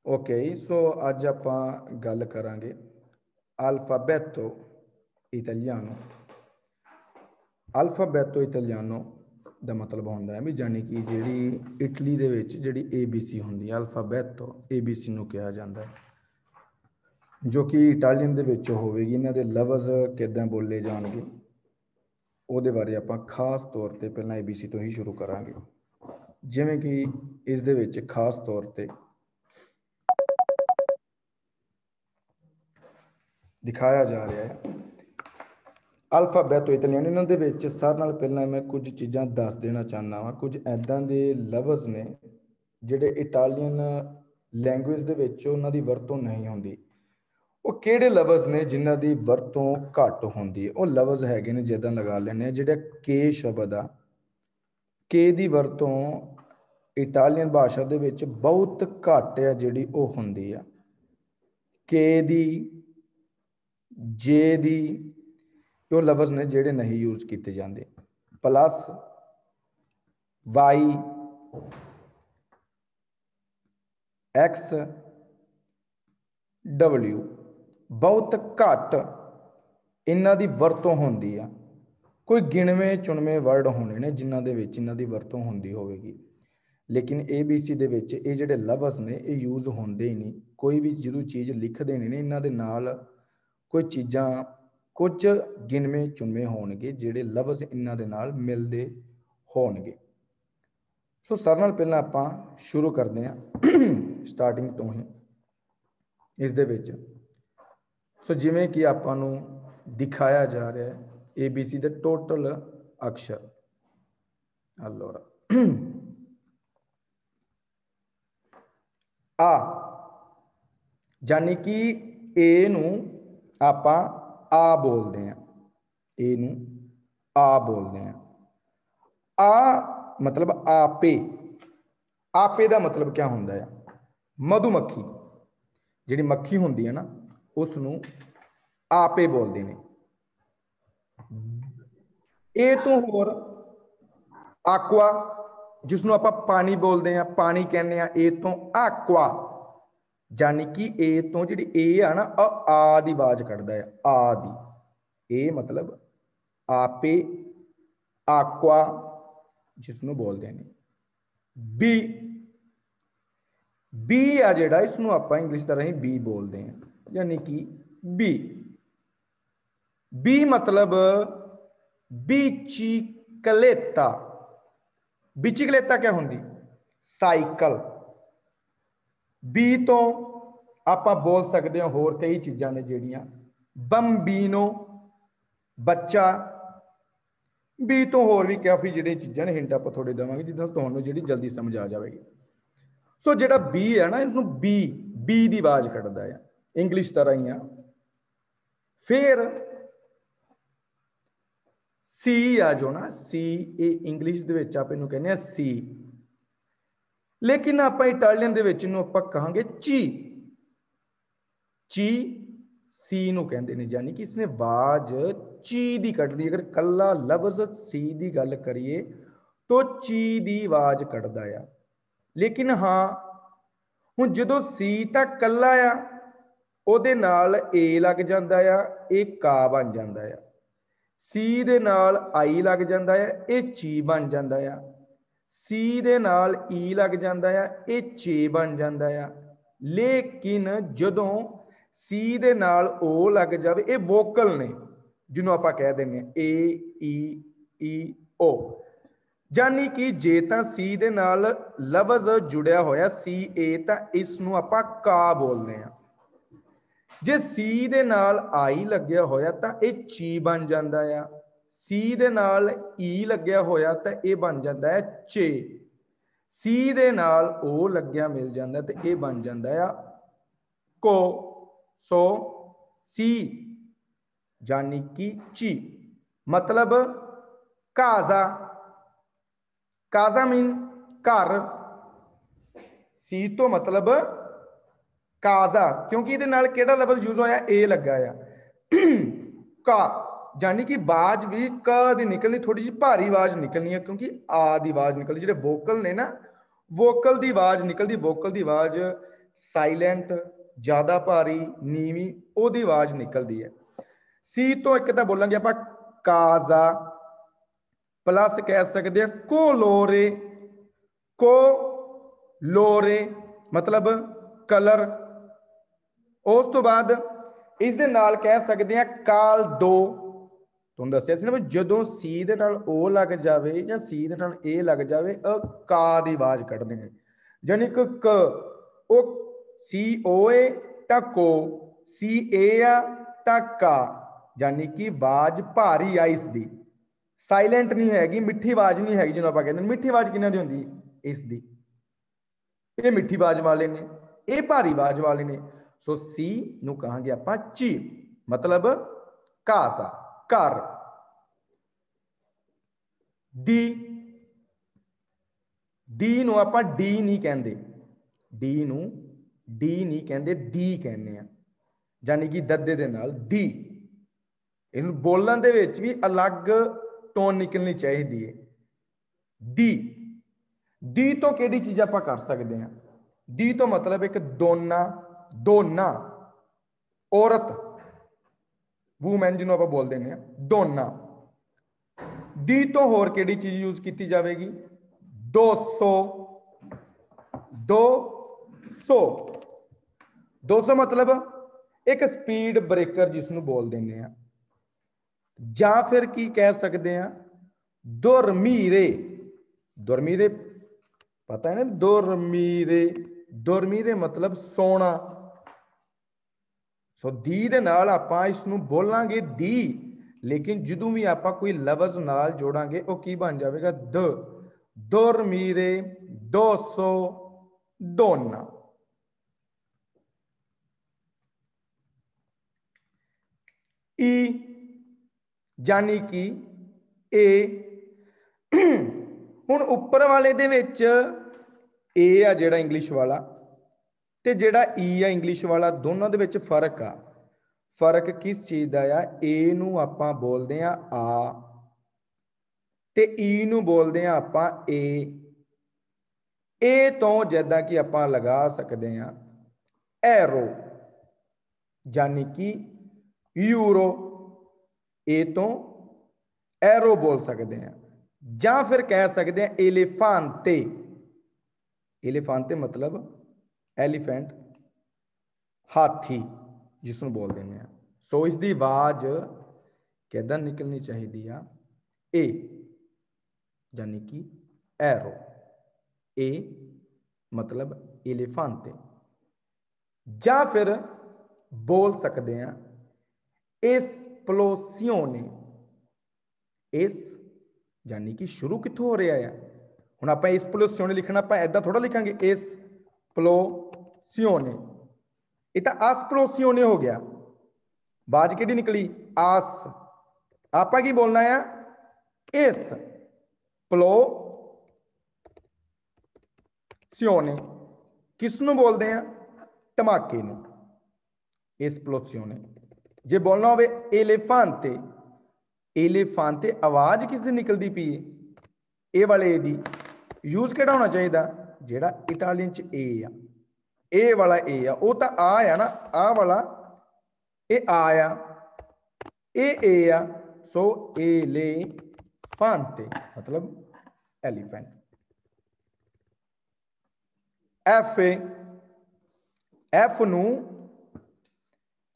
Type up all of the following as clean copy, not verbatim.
Okay so अज आप गल करांगे अल्फाबेटो इटालियानो। अल्फाबेटो इटालियानो ਦਾ मतलब ਹੁੰਦਾ है भी जानी कि ਜਿਹੜੀ ਇਟਲੀ ਦੇ ਵਿੱਚ ਜਿਹੜੀ ABC ਹੁੰਦੀ ਹੈ ਅਲਫਾਬੈਟੋ ABC ਨੂੰ ਕਿਹਾ ਜਾਂਦਾ ਹੈ, ਜੋ ਕਿ ਇਟਾਲੀਅਨ ਦੇ ਵਿੱਚ ਹੋਵੇਗੀ। ਇਹਨਾਂ ਦੇ ਲਫ਼ਜ਼ ਕਿੱਦਾਂ ਬੋਲੇ ਜਾਣਗੇ ਉਹਦੇ ਬਾਰੇ ਆਪਾਂ ਖਾਸ ਤੌਰ ਤੇ ਪਹਿਲਾਂ ABC ਤੋਂ ਹੀ ਸ਼ੁਰੂ ਕਰਾਂਗੇ। ਜਿਵੇਂ ਕਿ ਇਸ ਦੇ ਵਿੱਚ ਖਾਸ ਤੌਰ ਤੇ ਦਿਖਾਇਆ ਜਾ ਰਿਹਾ ਹੈ ਅਲਫਾਬੈਟੋ ਇਟਾਲੀਅਨ। ਇਹਨਾਂ ਦੇ ਵਿੱਚ ਸਾਰਿਆਂ ਨਾਲ ਪਹਿਲਾਂ ਮੈਂ ਕੁਝ ਚੀਜ਼ਾਂ ਦੱਸ ਦੇਣਾ ਚਾਹੁੰਦਾ ਵਾਂ। ਕੁਝ ਇੱਦਾਂ ਦੇ ਲਫ਼ਜ਼ ਨੇ ਜਿਹੜੇ ਇਟਾਲੀਅਨ ਲੈਂਗੁਏਜ ਦੇ ਵਿੱਚ ਉਹਨਾਂ ਦੀ ਵਰਤੋਂ ਨਹੀਂ ਹੁੰਦੀ। ਉਹ ਕਿਹੜੇ ਲਫ਼ਜ਼ ਨੇ ਜਿਨ੍ਹਾਂ ਦੀ ਵਰਤੋਂ ਘੱਟ ਹੁੰਦੀ ਹੈ? ਉਹ ਲਫ਼ਜ਼ ਹੈਗੇ ਨੇ, ਜਿੱਦਾਂ ਲਗਾ ਲੈਂਦੇ ਆ, ਜਿਹੜਾ ਕੇ ਸ਼ਬਦ ਆ, ਕੇ ਦੀ ਵਰਤੋਂ ਇਟਾਲੀਅਨ ਭਾਸ਼ਾ ਦੇ ਵਿੱਚ ਬਹੁਤ ਘੱਟ ਆ, ਜਿਹੜੀ ਉਹ ਹੁੰਦੀ ਆ। ਕੇ ਦੀ, ਜੇ ਦੀ, ਉਹ ਲਫ਼ਜ਼ ਨੇ ਜਿਹੜੇ ਨਹੀਂ ਯੂਜ਼ ਕੀਤੇ ਜਾਂਦੇ। ਪਲੱਸ, ਵਾਈ, ਐਕਸ, ਡਬਲਿਊ ਬਹੁਤ ਘੱਟ ਇਹਨਾਂ ਦੀ ਵਰਤੋਂ ਹੁੰਦੀ ਆ। ਕੋਈ ਗਿਣਵੇਂ ਚੁਣਵੇਂ ਵਰਡ ਹੋਣੇ ਨੇ ਜਿਨ੍ਹਾਂ ਦੇ ਵਿੱਚ ਇਹਨਾਂ ਦੀ ਵਰਤੋਂ ਹੁੰਦੀ ਹੋਵੇਗੀ, ਲੇਕਿਨ ABC ਦੇ ਵਿੱਚ ਇਹ ਜਿਹੜੇ ਲਫ਼ਜ਼ ਨੇ ਇਹ ਯੂਜ਼ ਹੁੰਦੇ ਹੀ ਨਹੀਂ। ਕੋਈ ਵੀ ਜਦੋਂ ਚੀਜ਼ ਲਿਖਦੇ ਨੇ ਇਹਨਾਂ ਦੇ ਨਾਲ ਕੋਈ ਚੀਜ਼ਾਂ ਕੁਝ ਗਿਣਵੇਂ ਚੁਣਵੇਂ ਹੋਣਗੇ ਜਿਹੜੇ ਲਫ਼ਜ਼ ਇਹਨਾਂ ਦੇ ਨਾਲ ਮਿਲਦੇ ਹੋਣਗੇ। ਸੋ ਸਾਰਿਆਂ ਨਾਲ ਪਹਿਲਾਂ ਆਪਾਂ ਸ਼ੁਰੂ ਕਰਦੇ ਹਾਂ ਸਟਾਰਟਿੰਗ ਤੋਂ ਹੀ ਇਸ ਦੇ ਵਿੱਚ। ਸੋ ਜਿਵੇਂ ਕਿ ਆਪਾਂ ਨੂੰ ਦਿਖਾਇਆ ਜਾ ਰਿਹਾ ਹੈ ABC ਦੇ ਟੋਟਲ ਅਕਸ਼ਰ। allora ਆ ਜਾਨੀ ਕਿ ਏ ਨੂੰ ਆਪਾਂ ਆ ਬੋਲਦੇ ਹਾਂ, ਏ ਨੂੰ ਆ ਬੋਲਦੇ ਹਾਂ। ਆ ਮਤਲਬ ਆਪੇ। ਆਪੇ ਦਾ ਮਤਲਬ ਕਿਆ ਹੁੰਦਾ ਹੈ? ਮਧੂਮੱਖੀ, ਜਿਹੜੀ ਮੱਖੀ ਹੁੰਦੀ ਹੈ ਨਾ ਉਸ ਨੂੰ ਆਪੇ ਬੋਲਦੇ ਨੇ। ਇਹ ਤੋਂ ਹੋਰ ਆਕਵਾ, ਜਿਸ ਨੂੰ ਆਪਾਂ ਪਾਣੀ ਬੋਲਦੇ ਹਾਂ, ਪਾਣੀ ਕਹਿੰਦੇ ਆ। ਇਹ ਤੋਂ ਆਕਵਾ ਜਾਨੀ ਕਿ ਇਹ ਤੋਂ ਜਿਹੜੀ ਇਹ ਆ ਨਾ ਆ ਦੀ ਆਵਾਜ਼ ਕੱਢਦਾ ਹੈ, ਆ ਦੀ। ਇਹ ਮਤਲਬ ਆਪੇ, ਆਕਵਾ ਜਿਸ ਨੂੰ ਬੋਲਦੇ ਨੇ। ਬੀ, ਬੀ ਆ ਜਿਹੜਾ ਇਸ ਨੂੰ ਆਪਾਂ ਇੰਗਲਿਸ਼ ਤਰ੍ਹਾਂ ਹੀ ਬੀ ਬੋਲਦੇ ਹਾਂ, ਯਾਨੀ ਕਿ ਬੀ। ਬੀ ਮਤਲਬ ਬਿਚੀਕਲੇਤਾ। ਬਿਚੀਕਲੇਤਾ ਕਿਆ ਹੁੰਦੀ? ਸਾਈਕਲ। ਬੀ ਤੋਂ ਆਪਾਂ ਬੋਲ ਸਕਦੇ ਹਾਂ ਹੋਰ ਕਈ ਚੀਜ਼ਾਂ ਨੇ ਜਿਹੜੀਆਂ। ਬੰਬੀਨੋ ਬੱਚਾ। ਬੀ ਤੋਂ ਹੋਰ ਵੀ ਕਾਫੀ ਜਿਹੜੀਆਂ ਚੀਜ਼ਾਂ ਨੇ, ਹਿੰਟ ਆਪਾਂ ਥੋੜੇ ਦੇਵਾਂਗੇ ਜਿੱਦਾਂ ਤੁਹਾਨੂੰ ਜਿਹੜੀ ਜਲਦੀ ਸਮਝ ਆ ਜਾਵੇਗੀ। ਸੋ ਜਿਹੜਾ ਬੀ ਹੈ ਨਾ ਇਹਨੂੰ ਬੀ, ਬੀ ਦੀ ਆਵਾਜ਼ ਕੱਢਦਾ ਆ, ਇੰਗਲਿਸ਼ ਤਰ੍ਹਾਂ ਹੀ ਆ। ਫਿਰ ਸੀ ਆ ਜੋ ਨਾ, ਸੀ, ਇਹ ਇੰਗਲਿਸ਼ ਦੇ ਵਿੱਚ ਆਪਾਂ ਇਹਨੂੰ ਕਹਿੰਦੇ ਆ ਸੀ, ਲੇਕਿਨ ਆਪਾਂ ਇਟਾਲੀਅਨ ਦੇ ਵਿੱਚ ਇਹਨੂੰ ਆਪਾਂ ਕਹਾਂਗੇ ਚੀ। ਚੀ ਸੀ ਨੂੰ ਕਹਿੰਦੇ ਨੇ, ਯਾਨੀ ਕਿ ਇਸਨੇ ਆਵਾਜ਼ ਚੀ ਦੀ ਕੱਢਦੀ। ਅਗਰ ਕੱਲਾ ਲਫ਼ਜ਼ ਸੀ ਦੀ ਗੱਲ ਕਰੀਏ ਤਾਂ ਚੀ ਦੀ ਆਵਾਜ਼ ਕੱਢਦਾ ਆ। ਲੇਕਿਨ ਹਾਂ ਹੁਣ ਜਦੋਂ ਸੀ ਤਾਂ ਕੱਲਾ ਆ, ਉਹਦੇ ਨਾਲ ਏ ਲੱਗ ਜਾਂਦਾ ਆ, ਇਹ ਕਾ ਬਣ ਜਾਂਦਾ ਆ। ਸੀ ਦੇ ਨਾਲ ਆਈ ਲੱਗ ਜਾਂਦਾ ਆ, ਇਹ ਚੀ ਬਣ ਜਾਂਦਾ ਆ। ਸੀ ਦੇ ਨਾਲ ਈ ਲੱਗ ਜਾਂਦਾ ਆ, ਇਹ ਚੇ ਬਣ ਜਾਂਦਾ ਆ। ਲੇਕਿਨ ਜਦੋਂ ਸੀ ਦੇ ਨਾਲ ਓ ਲੱਗ ਜਾਵੇ, ਇਹ ਵੋਕਲ ਨੇ ਜਿਹਨੂੰ ਆਪਾਂ ਕਹਿ ਦਿੰਦੇ ਹਾਂ ਏ, ਈ, ਓ। ਜਾਨੀ ਕਿ ਜੇ ਤਾਂ ਸੀ ਦੇ ਨਾਲ ਲਫ਼ਜ਼ ਜੁੜਿਆ ਹੋਇਆ ਸੀ ਏ ਤਾਂ ਇਸ ਨੂੰ ਆਪਾਂ ਕਾ ਬੋਲਦੇ ਹਾਂ। ਜੇ ਸੀ ਦੇ ਨਾਲ ਆਈ ਲੱਗਿਆ ਹੋਇਆ ਤਾਂ ਇਹ ਚੀ ਬਣ ਜਾਂਦਾ ਆ। ਸੀ ਦੇ ਨਾਲ ਈ ਲੱਗਿਆ ਹੋਇਆ ਤਾਂ ਇਹ ਬਣ ਜਾਂਦਾ ਹੈ ਚੇ। ਸੀ ਦੇ ਨਾਲ ਓ ਲੱਗਿਆ ਮਿਲ ਜਾਂਦਾ ਤੇ ਇਹ ਬਣ ਜਾਂਦਾ ਆ ਕੋ। ਸੋ ਸੀ ਜਾਨੀ ਕਿ ਚੀ ਮਤਲਬ ਕਾਜ਼ਾ। ਕਾਜ਼ਾ ਮੀਨ ਘਰ। ਸੀ ਤੋਂ ਮਤਲਬ ਕਾਜ਼ਾ, ਕਿਉਂਕਿ ਇਹਦੇ ਨਾਲ ਕਿਹੜਾ ਲਫ਼ਜ਼ ਯੂਜ਼ ਹੋਇਆ? ਏ ਲੱਗਾ ਆ। ਕਾ ਜਾਨੀ ਕਿ ਆਵਾਜ਼ ਵੀ ਕ ਦੀ ਨਿਕਲਣੀ, ਥੋੜੀ ਜਿਹੀ ਭਾਰੀ ਆਵਾਜ਼ ਨਿਕਲਣੀ ਹੈ, ਕਿਉਂਕਿ ਆ ਦੀ ਆਵਾਜ਼ ਨਿਕਲਦੀ। ਜਿਹੜੇ ਵੋਕਲ ਨੇ ਨਾ, ਵੋਕਲ ਦੀ ਆਵਾਜ਼ ਨਿਕਲਦੀ। ਵੋਕਲ ਦੀ ਆਵਾਜ਼ साइलेंट, ज्यादा भारी, नीवी, ओदी आवाज निकलती है। सी तो एक तो बोलेंगे आप काजा, प्लस कह सकते हैं कोलोरे, को लोरे मतलब कलर। उस तो बाद इस दे नाल कह सकते हैं काल दो। तुहानूं दस्सिया सी ना भी जदों सी दे नाल ओ लग जाए या सी दे नाल ए लग जाए का दी आवाज कढ़ देंगे। जानी कि क ओ सी ओ ए तां को, सी ए आ तां का, यानी कि आवाज भारी आ इसकी, साइलेंट नहीं हैगी, मिठी आवाज नहीं हैगी। जिन्होंने आप कहते हैं मिठी आवाज किन्हां दी हुंदी इसकी, ये मिठी आवाज वाले ने, ये भारी आवाज वाले ने। सो सी नू कहांगे आपां ची, मतलब कासा, घर। डी, डी नू आपां डी नहीं कहंदे, डी नू डी नहीं कहंदे, डी कहने आ, यानी कि दद्दे दे नाल डी। इहनूं बोलण दे विच भी अलग टोन निकलनी चाहिए है। डी, डी तो किहड़ी चीज़ आपां कर सकते हैं? डी तो मतलब एक दोना, दोना, औरत, वूमैन जिन्हों आप बोल दें दोना। डी तो होर किहड़ी चीज़ यूज की जाएगी? 200, 200, 200 मतलब एक स्पीड ब्रेकर जिसनों बोल दें, या फिर की कह सकते हैं दुरमीरे। दुरमीरे पता है ना, दुरमीरे, दुरमीरे मतलब सोना। सो दी दे नाल आपां इसनूं बोलांगे दी, लेकिन जदों भी आपां कोई लफ्ज नाल जोड़ांगे वो की बन जाएगा? द। दुरमीरे, 200, दोना। ई यानी कि ए। हुण उपर वाले दे विच ए आ जिहड़ा इंग्लिश वाला ते जिहड़ा ई आ इंग्लिश वाला, दोनों दे विच फर्क आ। फर्क किस चीज़ का आ? ए नूं आपां बोलदे आ आ ते ई नूं बोलदे आ आपां ए। ए तो जिद्दां कि आपां लगा सकते हैं एरो, यानी कि यूरो। ए तो एरो बोल सकते हैं, या फिर कह सकते हैं एलिफांते। एलिफांते मतलब एलीफेंट, हाथी जिसनों बोल देंगे। सो इसकी आवाज किदां निकलनी चाहिए? ए, यानी कि एरो। ए मतलब एलिफांते। या फिर बोल सकते हैं एस्प्लोसियोने। एस यानी कि शुरू कितों हो रहा है? हुण आपां एस्प्लोसियोने लिखना, आपां ऐदां थोड़ा लिखांगे एस्प्लोसियोने, ये तो आस्प्लोसियोने हो गया। आवाज कि निकली? आस। आपां की बोलना है? एस प्लो सियोने। किसनों बोलते हैं? धमाके नूं, एस्प्लोसियोने। जे बोलना हो एलिफांते, एलिफांते आवाज किस दी निकलती पी है? ए वाले ए दी। यूज केड़ा होना चाहिए? जेड़ा इटालियन च ए आ, ए वाला ए आ, वो तो आ है ना, आ वाला ए आया, ए आ। सो एलिफांते मतलब एलिफेंट। एफ ए, एफ नू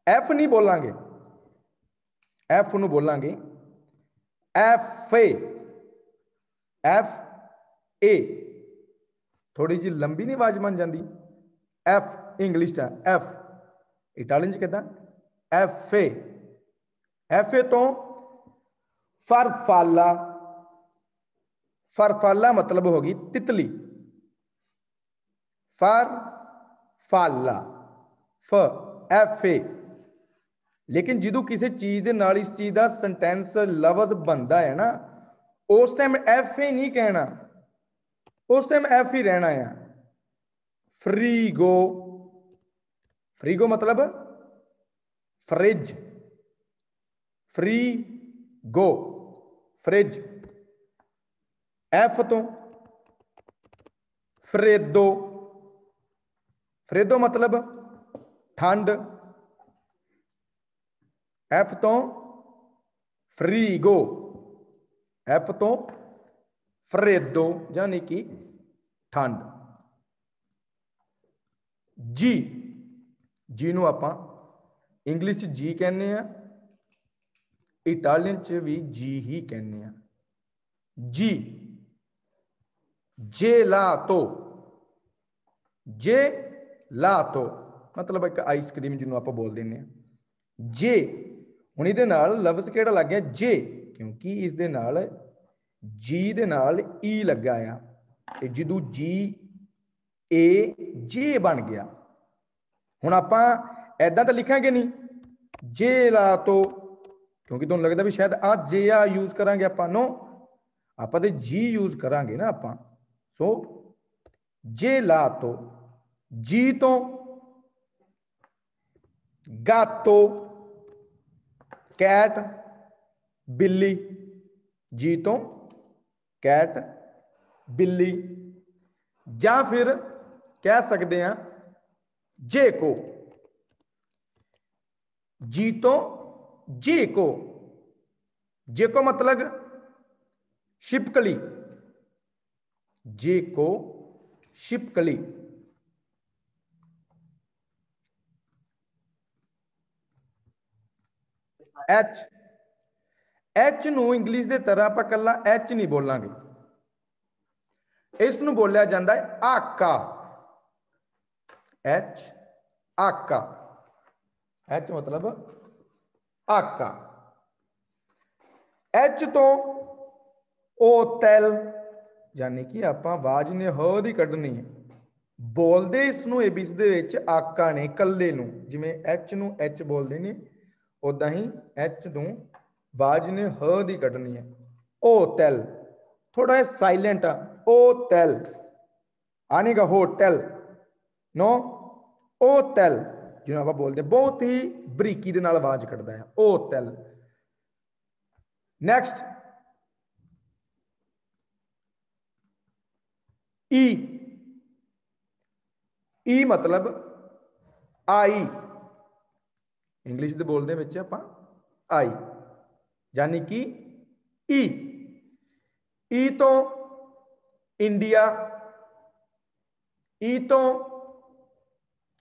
एफ नहीं बोलांगे, एफ नू बोलांगे एफ ए। एफ ए थोड़ी जी लंबी नहीं आवाज बन जाती? एफ इंग्लिश का एफ, इटालियन कहता एफ ए। एफ ए तो फरफाला। फरफाला मतलब होगी तितली। फरफाला, फ एफ ए। लेकिन जो किसी चीज के नाल इस चीज का सेंटेंस लफ्ज बनता है ना, उस टाइम एफ ए नहीं कहना, उस टाइम एफ ही रहना है। फ्रीगो, फ्रीगो मतलब फ्रिज, फ्री गो फ्रिज। एफ तो फ्रेदो, फ्रेदो मतलब ठंड, एफ तो फ्रीगो, एफ तो फ्रेदो यानी कि ठंड। जी, जी नूं आपां इंग्लिश च जी कहने आ, इटालियन च भी जी ही कहने आ। जी, जेलातो, जेलातो मतलब एक आइसक्रीम जिन्हों आप बोल दें। जे हुण इहदे नाल लफ्ज़ किहड़ा लग गया जे, क्योंकि इस दे नाल जी दे नाल ई लगा आ, ते जदों जी ए जे बन गया। हुण आपां ऐदां तां लिखांगे नहीं जेलातो, क्योंकि तुहानूं लगदा भी शायद आ जे आ यूज़ करांगे आपां, नो आपां ते जी यूज़ करांगे ना आपां। सो जेलातो, जी तो गातो कैट बिल्ली, जी तो कैट बिल्ली, या फिर कह सकते हैं जे को, जी तो जे को, जे को मतलब छिपकली, जे को छिपकली। एच, एच नूं इंग्लिश के तरह आप कला एच नहीं बोलांगे, इस नूं बोलिया जाता है आका, एच आका, एच मतलब आका। एच तो ओतल यानी कि आप आवाज ने ह दी कढ़नी है, बोलते इसनों एबीसी दे विच आका ने कल्ले नूं, जिवें एच नूं एच बोलते हैं उदां ही एच नूं आवाज ने ह दी कढ़नी है। ओ तैल थोड़ा जिहा साइलेंट आ, ओ तैल आने का होटल, नो ओ तैल जिन्हों आप बोलते बहुत ही बरीकी दे नाल आवाज कढ़दा है ओ तैल। नेक्स्ट ई, ई मतलब आई, इंग्लिश दे बोलने विच आपां आई यानी कि ई, ई तो इंडिया, ई तो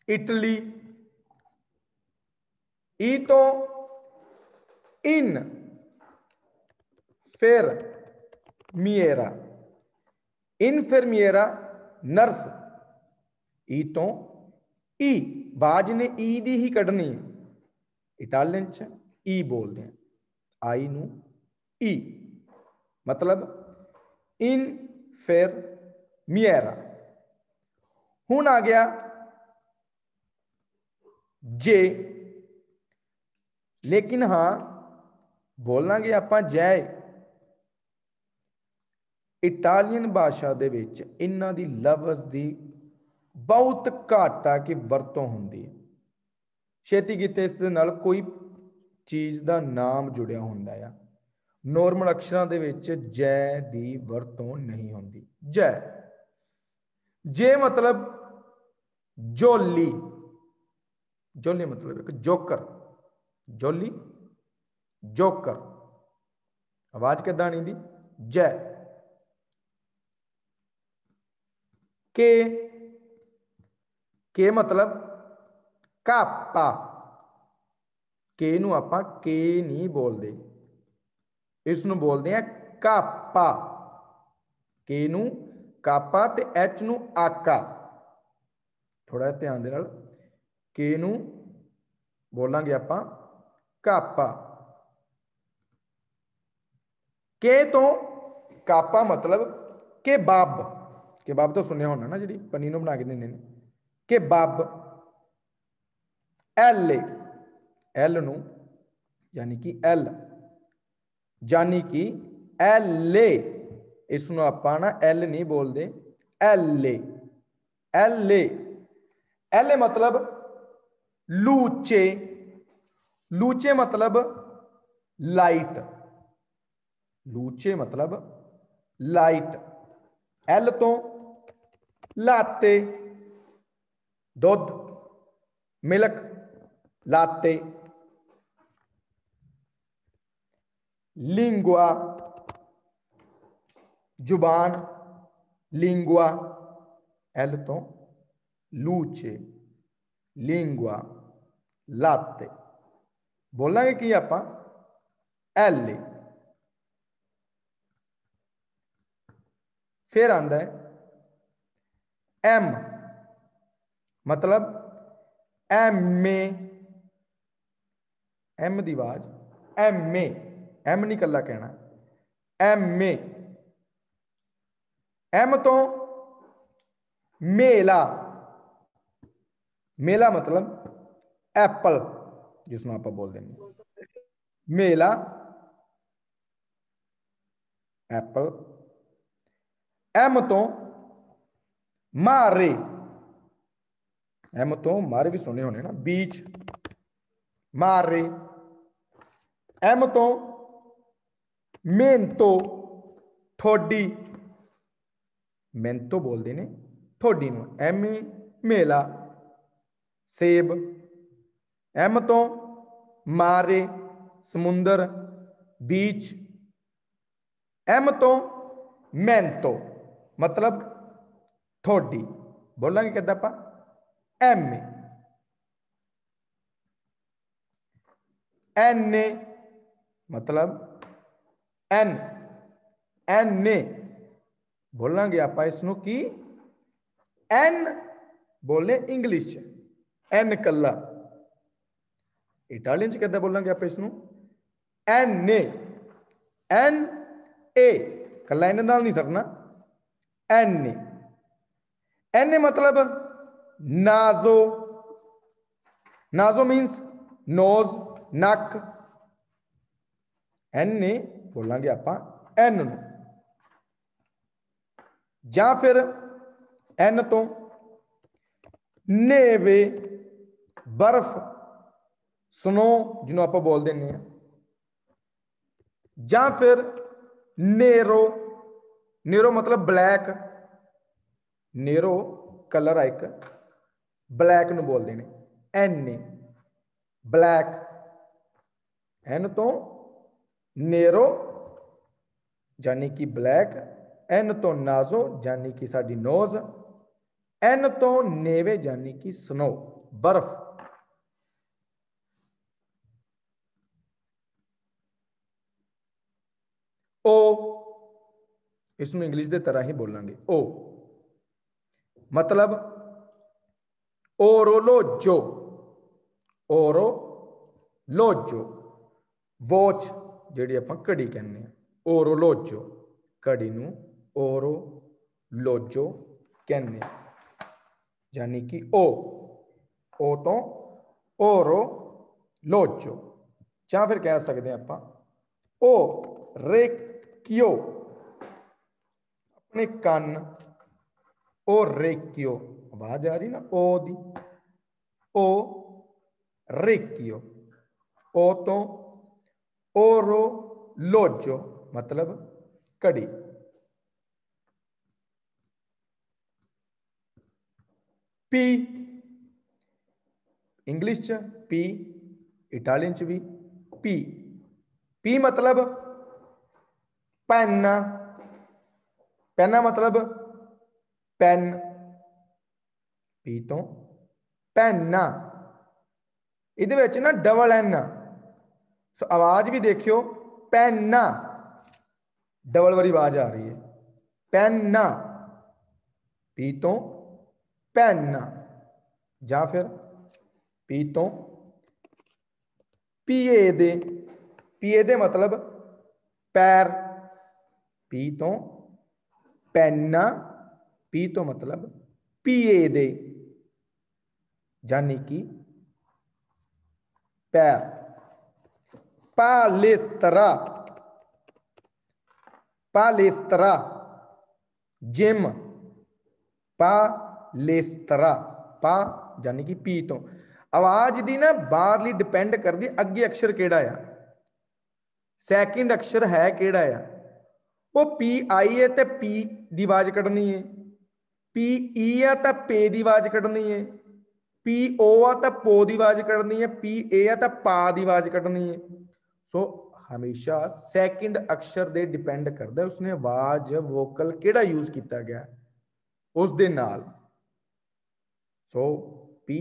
इटली, ई तो इन फिर मिएरा, इनफिरमिएरा नर्स, ई तो ई बाज ने ई दी ही कढ़नी है, इटालियन च ई बोलते हैं, आई नू ई मतलब इन फिर मिएरा। हुण आ गया जे, लेकिन हाँ बोलांगे आपां जय, इटालियन भाषा दे विच इन्हां दी लफ्ज़ दी बहुत घट आ कि वरतों हुंदी है, छेती कीते इस दे नाल कोई चीज़ दा नाम जुड़िया हुंदा है, नॉर्मल अक्षरां दे विच जय दी वरतों नहीं हुंदी। जय, जे मतलब जोली, जोली मतलब एक जोकर, जोली जोकर, आवाज किदां नहीं दी जय। के मतलब कापा, के नूं आपां के नहीं बोलते, इस नूं बोलते हैं कापा, के नूं कापा ते एच नूं आका, थोड़ा ध्यान दे नाल के नूं बोलांगे आपां कापा। के तो कापा मतलब केबाब, केबाब तो सुनिया होना ना, जी पनीर नूं बना के देंदे ने केबाब। एल ए, एल नूं यानी कि एल यानी कि एल ए, इस नूं आपां ना एल नहीं बोलते L A, L A, L A मतलब लूचे, लूचे मतलब लाइट, लूचे मतलब लाइट, एल तो लाते दुध, मिल्क, लाते, लिंगुआ जुबान, लिंगुआ एल तो लूचे, लिंगुआ लाते। बोलांगे कि आप एल। फिर आंदा है एम, मतलब एम ए, एम की आवाज एम ए, एम नहीं कला कहना, एम ए। एम तो मेला, मेला मतलब एप्पल जिसमें आप बोल देंगे मेला एप्पल। एम तो मारे, एम तो मारे भी सुने होने ना, बीच, मारे। एम तो मेहनतो, ठोडी, मेहनतो बोलते ने ठोडी नूं, एम ए मेला, सेब। एम तो मारे, समुंदर, बीच। एम तो मेहनतो मतलब ठोडी। बोलांगे किद्दां आपां एम ए। एन ए मतलब एन, एन ए बोलांगे आप इसनों की एन बोले इंग्लिश एन कला। इटालियन च किद्दां बोलांगे आप इसनों एन ए, एन ए कला एन नाल नहीं सरना, एन ए। एन ए मतलब नाजो, नाजो मीन्स नोज, नक। एन ए बोलांगे आप एन नूं। जां फिर एन तो नेवे, बर्फ, स्नो जिन्हों आप बोल दें। जां फिर नेरो, नेरो मतलब ब्लैक, नेरो कलर एक ब्लैक नूं बोलते हैं एन ए ब्लैक। एन तो नेरो यानी कि ब्लैक, एन तो नाजो यानी कि साडी नोज, एन तो नेवे यानी कि स्नो बर्फ। ओ इसमें इंग्लिश की तरह ही बोलेंगे ओ मतलब ओरोलोजो, ओरोलोजो। वॉच जिहड़ी आपां घड़ी कहने ओरोलोजो, घड़ी नूं ओरोलोजो कहने यानी कि ओ तो ओरोलोजो। या फिर कह सकते हैं आपां ओ रेक्यो, अपने कान, ओ रेक्यो आवाज आ रही ना ओ दी, ओ रेक्यो। ओ तो ओरोलोजो मतलब घड़ी। पी इंग्लिश च पी, इटालियन च भी पी। पी मतलब पेन, पेन मतलब पेन, पी तो पेन। ये ना डबल एन, सो आवाज भी देखियो पेन, डबल वाली आवाज आ रही है पेन, पी तो पेन। या फिर पी तो पिए दे मतलब पैर, पी तो पेना, पी तो मतलब पिए दे यानी कि पैर। पालेस्तरा, पालेस्तरा जिम, पालेस्तरा पा यानी कि पी तो। आवाज दी ना बाहरली डिपेंड करती अगे अक्षर केड़ा आ, सैकेंड अक्षर है केड़ा आ, वो पी आई है तो पी दी आवाज कढ़नी है, पी ई है तो पे दी आवाज कढ़नी है, पी ओ आ तो पो की आवाज कढ़नी है, पी ए आ तो पा की आवाज कढ़नी है। सो हमेशा सैकेंड अक्षर दे डिपेंड करता है उसने आवाज वोकल केड़ा यूज किया गया उस दे नाल। सो पी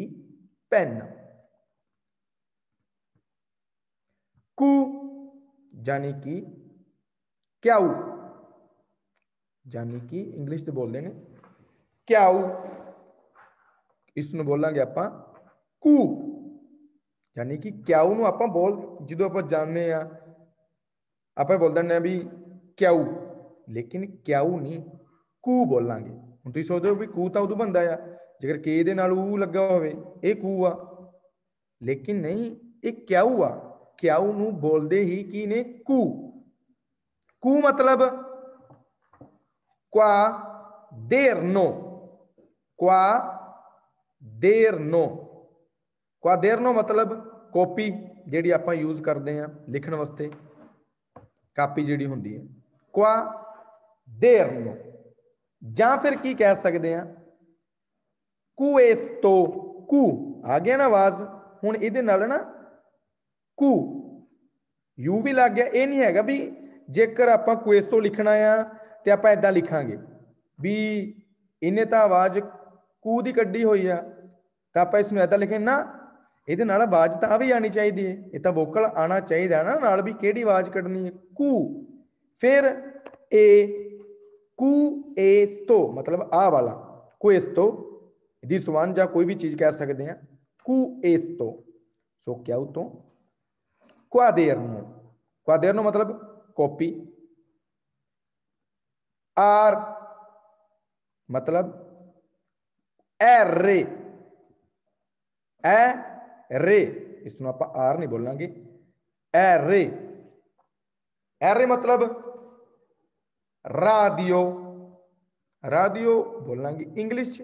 पेन। कू यानी कि क्याऊ, यानी कि इंग्लिश तो बोलते हैं क्याऊ, इसनूं बोलांगे आप कू, यानी कि क्याऊ नूं आपां बोल जो आप जानते हैं आप बोल दें भी क्याऊ, लेकिन क्याऊ नहीं कू बोलांगे। हुण तुसीं सोचदे हो भी कू तो उदों बनता है जेकर के दे नाल ऊ लगा होवे, ये कू आ, लेकिन नहीं ये क्याऊ आ। क्याऊ नूं बोलदे ही की ने कू। कू मतलब qua derno, qua derno, qua derno मतलब कॉपी जिहड़ी आपां यूज करते हैं लिखण वास्ते, कापी जिहड़ी हुंदी है qua derno। जां फिर की कह सकते हैं questo, कू आ गया ना आवाज, हुण इहदे नाल ना कू यू भी लग गया। ये नहीं है भी जेकर आपां questo लिखना आ तो आप इदा लिखांगे भी इन्हें तो आवाज कू की कड्डी हुई है तो आप इसमें इदा लिखें ना, ये आवाज तो भी आनी चाहिए है, ये तो वोकल आना चाहिए ना नाल भी केड़ी आवाज कढ़नी है कू। फिर ए कू एस्तो मतलब आ वाला क्वेस्तो दी सवान या कोई भी चीज कह सकते हैं कू एस्तो। सो क्या तो क्वादेरनो, क्वादेरनो मतलब कॉपी। आर मतलब रे, रे, इसमें आप आर नहीं बोलांगे रे। रे मतलब रादियो, रादियो बोलांगे इंग्लिश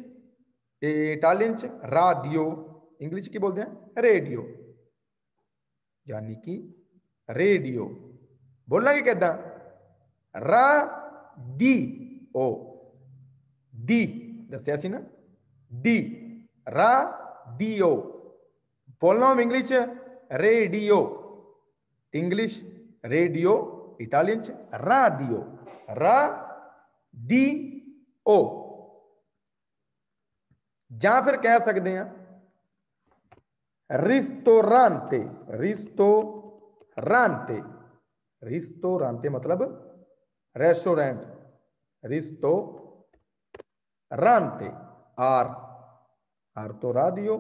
इटालियन च रादियो, इंग्लिश की बोलते हैं रेडियो, यानी कि रेडियो बोलांगे किदा रा डी ओ, डी दसिया सी ना डी रा डी ओ। बोलना हम English radio, English radio, Italian radio, रा डी ओ। या फिर कह सकते हैं रिस्टोरांते, रिस्टोरांते, रिस्टोरांते मतलब रेस्टोरेंट, रिस्टोरांते। आर, आर तो रादियो,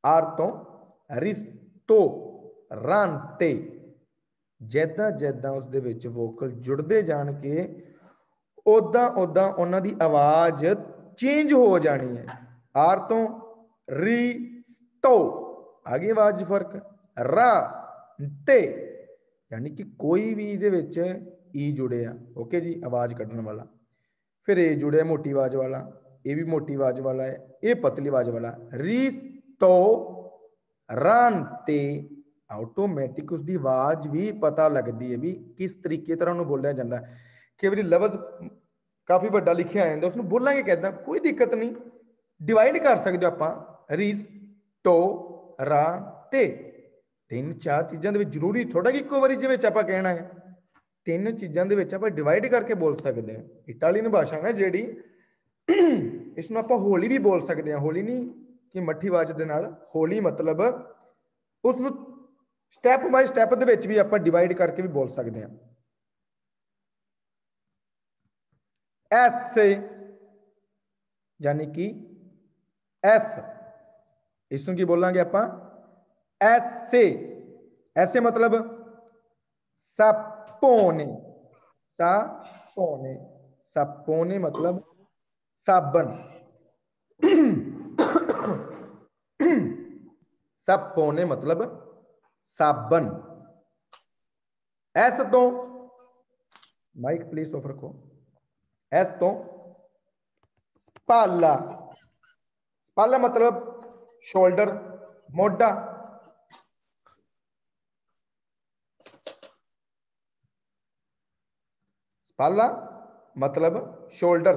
आर तो रिस्टोरांते। जैदा जैदा उस दे विच वोकल जुड़ते जान के उदा उदा उन्हां दी आवाज चेंज हो जानी है। आर तो रिस्टो आ गई आवाज फर्क, रा ते यानी कि कोई भी ये ई जुड़े आ, ओके जी आवाज कढ़ने वाला। फिर ए जुड़े मोटी आवाज वाला, ये भी मोटी आवाज वाला है, ये पतली आवाज वाला। रिस्तो रांते ऑटोमैटिक उसकी आवाज भी पता लगती है भी किस तरीके तरह उन्होंने बोलिया जाता है। कई बार लफ्ज काफ़ी बड़ा लिखिया आ जाता उसमें बोलांगे कहता कोई दिक्कत नहीं, डिवाइड कर सकते हो आप रिस टो रा ते। तीन चार चीज़ों के जरूरी थोड़ा कि एको बारी जिवें आप कहना है, तीन चीज़ों के आप डिवाइड करके बोल सकते हैं। इटालियन भाषा है जी, इसनों आप होली भी बोल सकते हैं, होली नहीं कि मठी आवाज के नाल, होली मतलब उसनों स्टैप बाय स्टैप के भी आप डिवाइड करके भी बोल सकते हैं। एस यानी कि एस, इसनों की बोलांगे आप ऐसे, ऐसे मतलब सपोने, सपोने, सपोने मतलब साबन, सपोने मतलब साबन। एस तो माइक प्लीज ऑफ रखो। एस तो स्पाला, स्पाला मतलब शोल्डर मोटा, स्पाला मतलब शोल्डर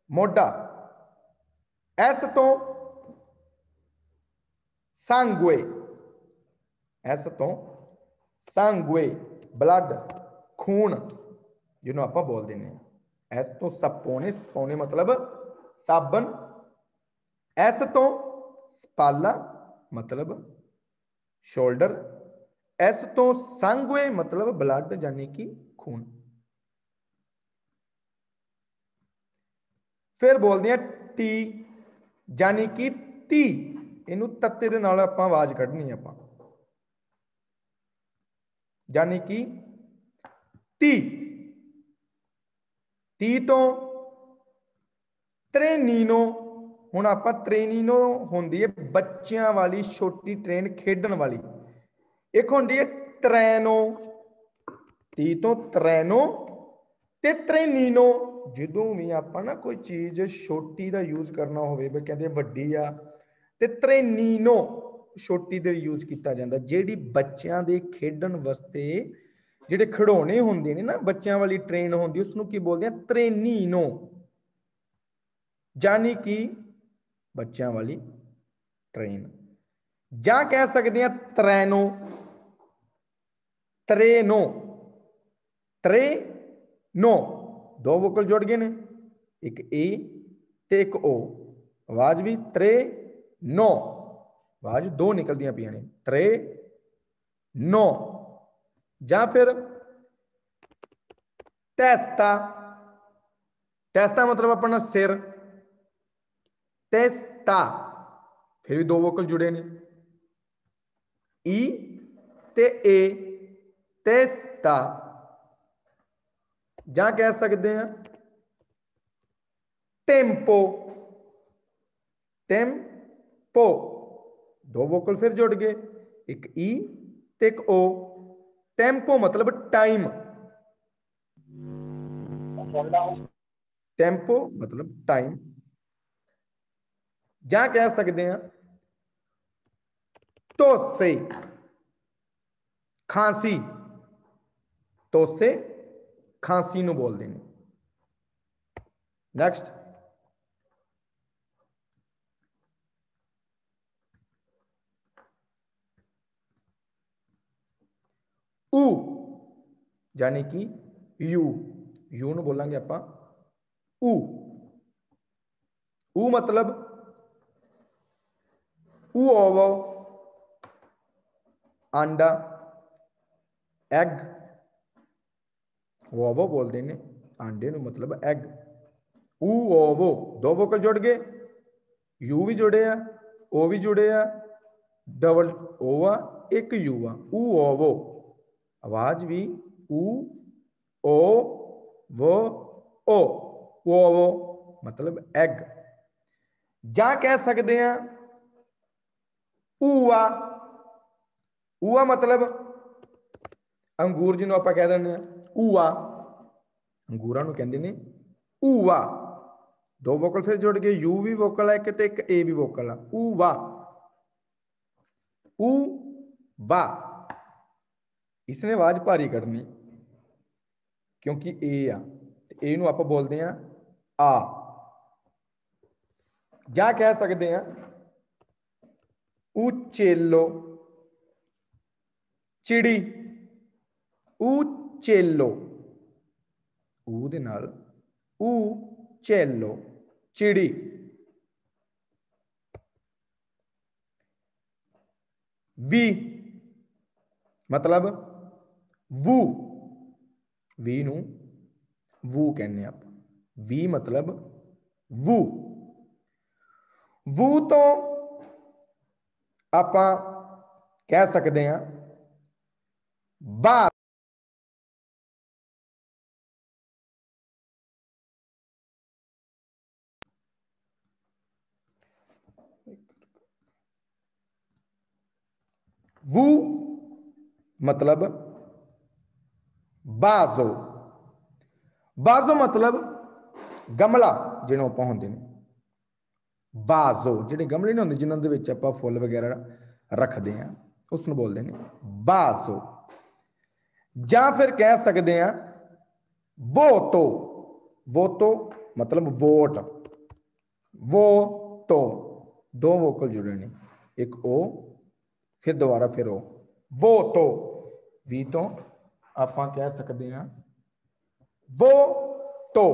मोटा। एस तो सांगुए, एस तो सांगुए ब्लड खून जिन्होंने आप बोल देने। एस तो सपोने, सपोने मतलब साबन। एस तो स्पाला मतलब शोल्डर। एस तो सांगुए मतलब ब्लड यानी कि खून। फिर बोलते हैं टी यानी कि ती, इनू तत्ते दे नाल आपां आवाज कढ़नी आपां, यानी कि ती। ती तो त्रेनीनो, हुण आपां त्रेनीनो हुंदी है बच्चियां वाली छोटी ट्रेन खेडण वाली। एक हुंदी है ट्रैनो, ती तो ट्रैनो ते ट्रेनीनो। ਜਦੋਂ ਵੀ ਆਪਾਂ ਨਾ ਕੋਈ ਚੀਜ਼ ਛੋਟੀ ਦਾ ਯੂਜ਼ ਕਰਨਾ ਹੋਵੇ ਵੀ ਕਹਿੰਦੇ ਵੱਡੀ ਆ, ਤੇ ਟ੍ਰੇਨੀਨੋ ਛੋਟੀ ਦੇ ਯੂਜ਼ ਕੀਤਾ ਜਾਂਦਾ। ਜਿਹੜੀ ਬੱਚਿਆਂ ਦੇ ਖੇਡਣ ਵਾਸਤੇ ਜਿਹੜੇ ਖਿਡੌਣੇ ਹੁੰਦੇ ਨੇ ਨਾ, ਬੱਚਿਆਂ ਵਾਲੀ ਟ੍ਰੇਨ ਹੁੰਦੀ, ਉਸ ਨੂੰ ਕੀ ਬੋਲਦੇ ਆ? ਟ੍ਰੇਨੀਨੋ, यानी कि बच्चों वाली ट्रेन। ਜਾਂ कह सकते हैं ट्रैनो, ट्रेनो, ट्रेनो दो वोकल जुड़ गए ने, एक ए ते एक ओ, आवाज भी त्रे नो, आवाज दो निकलदियां पियां ने, त्रे नो। ਜਾਂ फिर टेस्टा, टेस्टा मतलब अपना सिर, टेस्टा फिर भी दो वोकल जुड़े ने, ई ते ए, टेस्टा। ਜਾਂ कह सकते हैं टेम्पो, टेम्पो दो वोकल फिर जुड़ गए, एक ई ते एक ओ। टेम्पो मतलब टाइम, टेम्पो मतलब टाइम। ਜਾਂ कह सकते हैं तोसे, खांसी, तोसे खांसी नूं बोलते हैं। नेक्स्ट ऊ यानी कि यू, यू नूं बोलांगे आपां ऊ। ऊ मतलब उओवो आंडा, एग, ओवो बोलते हैं आंडे नूं मतलब एग। उओवो दो वोकल जुड़ गए, यू भी जुड़े आ, ओ भी जुड़े आ, डबल ओ आ, एक यू आ, उओवो। आवाज भी ऊ ओ वो ओ, ओवो मतलब एग। ਜਾਂ कह सकते हैं ऊआ, ऊआ मतलब अंगूर जिन्हों आप कह दें ऊआ, अंगूरां नूं कहंदे ने ऊआ। दो वोकल फिर जुड़ गए, यू भी वोकल है एक ए भी वोकल है, ऊवा, ऊ वा। इसने आवाज भारी करनी क्योंकि ए आ, ए नूं आप बोलते हैं आ। ਜਾਂ कह सकते हैं उचेलो, चिड़ी, उचेलो, ऊ दे नाल उचेलो चिड़ी। वी मतलब वू, वी नूं वू कहने आप, वी मतलब वू। वू तो आप कह सकते हैं वाह, वू मतलब बाजो, बाजो मतलब गमला जिन्हों आप होंगे ने, बाजो जिहड़े गमले नहीं होंगे जिन्होंने आप फुल वगैरह रखते हैं उसनों बोलते हैं बाजो। ਜਾਂ फिर कह सकते हैं वोटो, वोटो मतलब वोट, वो तो दो वोकल जुड़े ने, एक ओ, फिर दोबारा फिर ओ, वो तो, वी तो आप कह सकते हैं वो तो,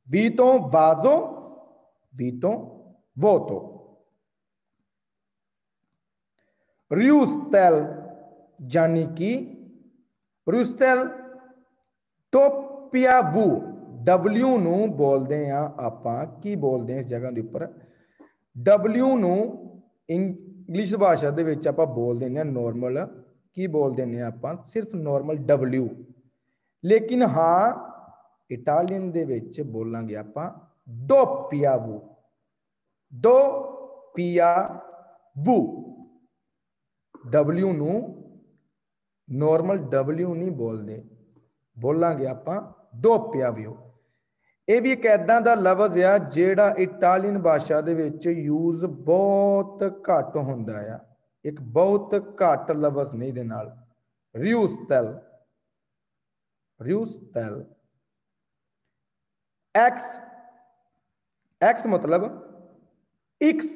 वी तो वाजो, वी तो वो तो। रियूस्टेल यानी कि रियूस्टेल टोपियावू, W ਨੂੰ बोलते हैं ਆਪਾਂ की बोलते हैं इस जगह के उपर W ਨੂੰ इंग्लिश भाषा ਦੇ ਵਿੱਚ ਆਪਾਂ बोल ਦਿੰਦੇ ਹਾਂ नॉर्मल, की बोल ਦਿੰਦੇ ਹਾਂ ਆਪਾਂ सिर्फ नॉर्मल W, लेकिन हाँ इटालियन ਦੇ ਵਿੱਚ बोलांगे ਆਪਾਂ doppia-V, doppia-V, W ਨੂੰ नॉर्मल W नहीं बोलते, बोलांगे ਆਪਾਂ doppia-V। ਇਹ ਵੀ ਇੱਕ ਐਦਾਂ ਦਾ ਲਫ਼ਜ਼ ਆ ਜਿਹੜਾ ਇਟਾਲੀਅਨ ਭਾਸ਼ਾ ਦੇ ਵਿੱਚ ਯੂਜ਼ ਬਹੁਤ ਘੱਟ ਹੁੰਦਾ ਆ, ਇੱਕ ਬਹੁਤ ਘੱਟ ਲਫ਼ਜ਼ ਨਹੀਂ ਦੇ ਨਾਲ। ਰਿਊਸਟੈਲ, ਰਿਊਸਟੈਲ, एक्स, एक्स मतलब एक्स,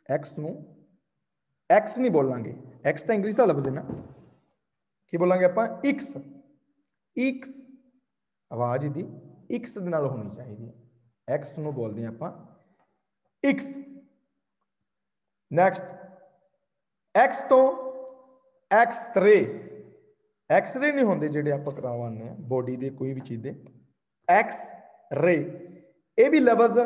एक्स ਨੂੰ एक्स नहीं बोलांगे, एक्स तो इंग्लिश का लफ्ज है ना, की बोलांगे आप एक्स, एक्स आवाज दी एक्स दे नाल होनी चाहिए, एक्स ਨੂੰ बोलते हैं आप एक्स। नैक्सट एक्स तो एक्सरे, एक्सरे नहीं होंगे ਜਿਹੜੇ ਆਪਾਂ ਕਰਵਾਉਂਦੇ ਆ ਬੋਡੀ ਦੇ ਕੋਈ ਵੀ ਚੀਜ਼ ਦੇ, एक्स रे, ਇਹ ਵੀ ਲਫ਼ਜ਼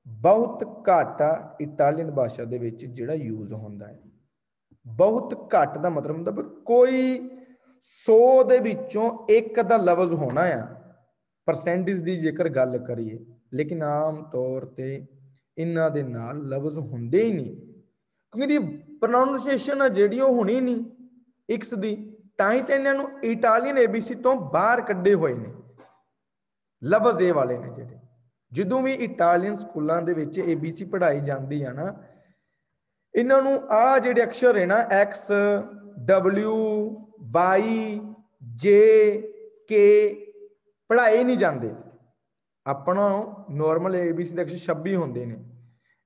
बहुत घट आ इटालियन भाषा ਦੇ ਵਿੱਚ ਜਿਹੜਾ यूज ਹੁੰਦਾ है, बहुत घट ਦਾ मतलब ਹੁੰਦਾ ਵੀ ਕੋਈ 100 ਦੇ ਵਿੱਚੋਂ ਇੱਕ ਦਾ ਲਫ਼ਜ਼ ਹੋਣਾ ਆ परसेंटेज ਦੀ ਜੇਕਰ ਗੱਲ ਕਰੀਏ, लेकिन आम तौर ਤੇ ਇਹਨਾਂ ਦੇ ਨਾਲ ਲਫ਼ਜ਼ ਹੁੰਦੇ ਹੀ ਨਹੀਂ, क्योंकि प्रोनाउंसिएशन ਜਿਹੜੀ ਉਹ ਹੋਣੀ नहीं एक्स ਦੀ, ਤਾਂ ਹੀ ਤਾਂ ਇਹਨਾਂ ਨੂੰ ਇਟਾਲੀਅਨ ABC ਤੋਂ ਬਾਹਰ ਕੱਢੇ ਹੋਏ ਨੇ ਲਫ਼ਜ਼ ਇਹ ਵਾਲੇ ਨੇ ਜਿਹੜੇ। ਜਦੋਂ ਵੀ ਇਟਾਲੀਅਨ ਸਕੂਲਾਂ ਦੇ ਵਿੱਚ ABC ਪੜ੍ਹਾਈ ਜਾਂਦੀ ਆ ਨਾ, ਇਹਨਾਂ ਨੂੰ ਆ ਜਿਹੜੇ ਅਕਸ਼ਰ ਹੈ ਨਾ X, W, Y, J, K ਪੜ੍ਹਾਏ ਨਹੀਂ ਜਾਂਦੇ, ਆਪਣਾ ਨੋਰਮਲ ABC ਦੇ ਅਕਸ਼ਰ 26 ਹੁੰਦੇ ਨੇ,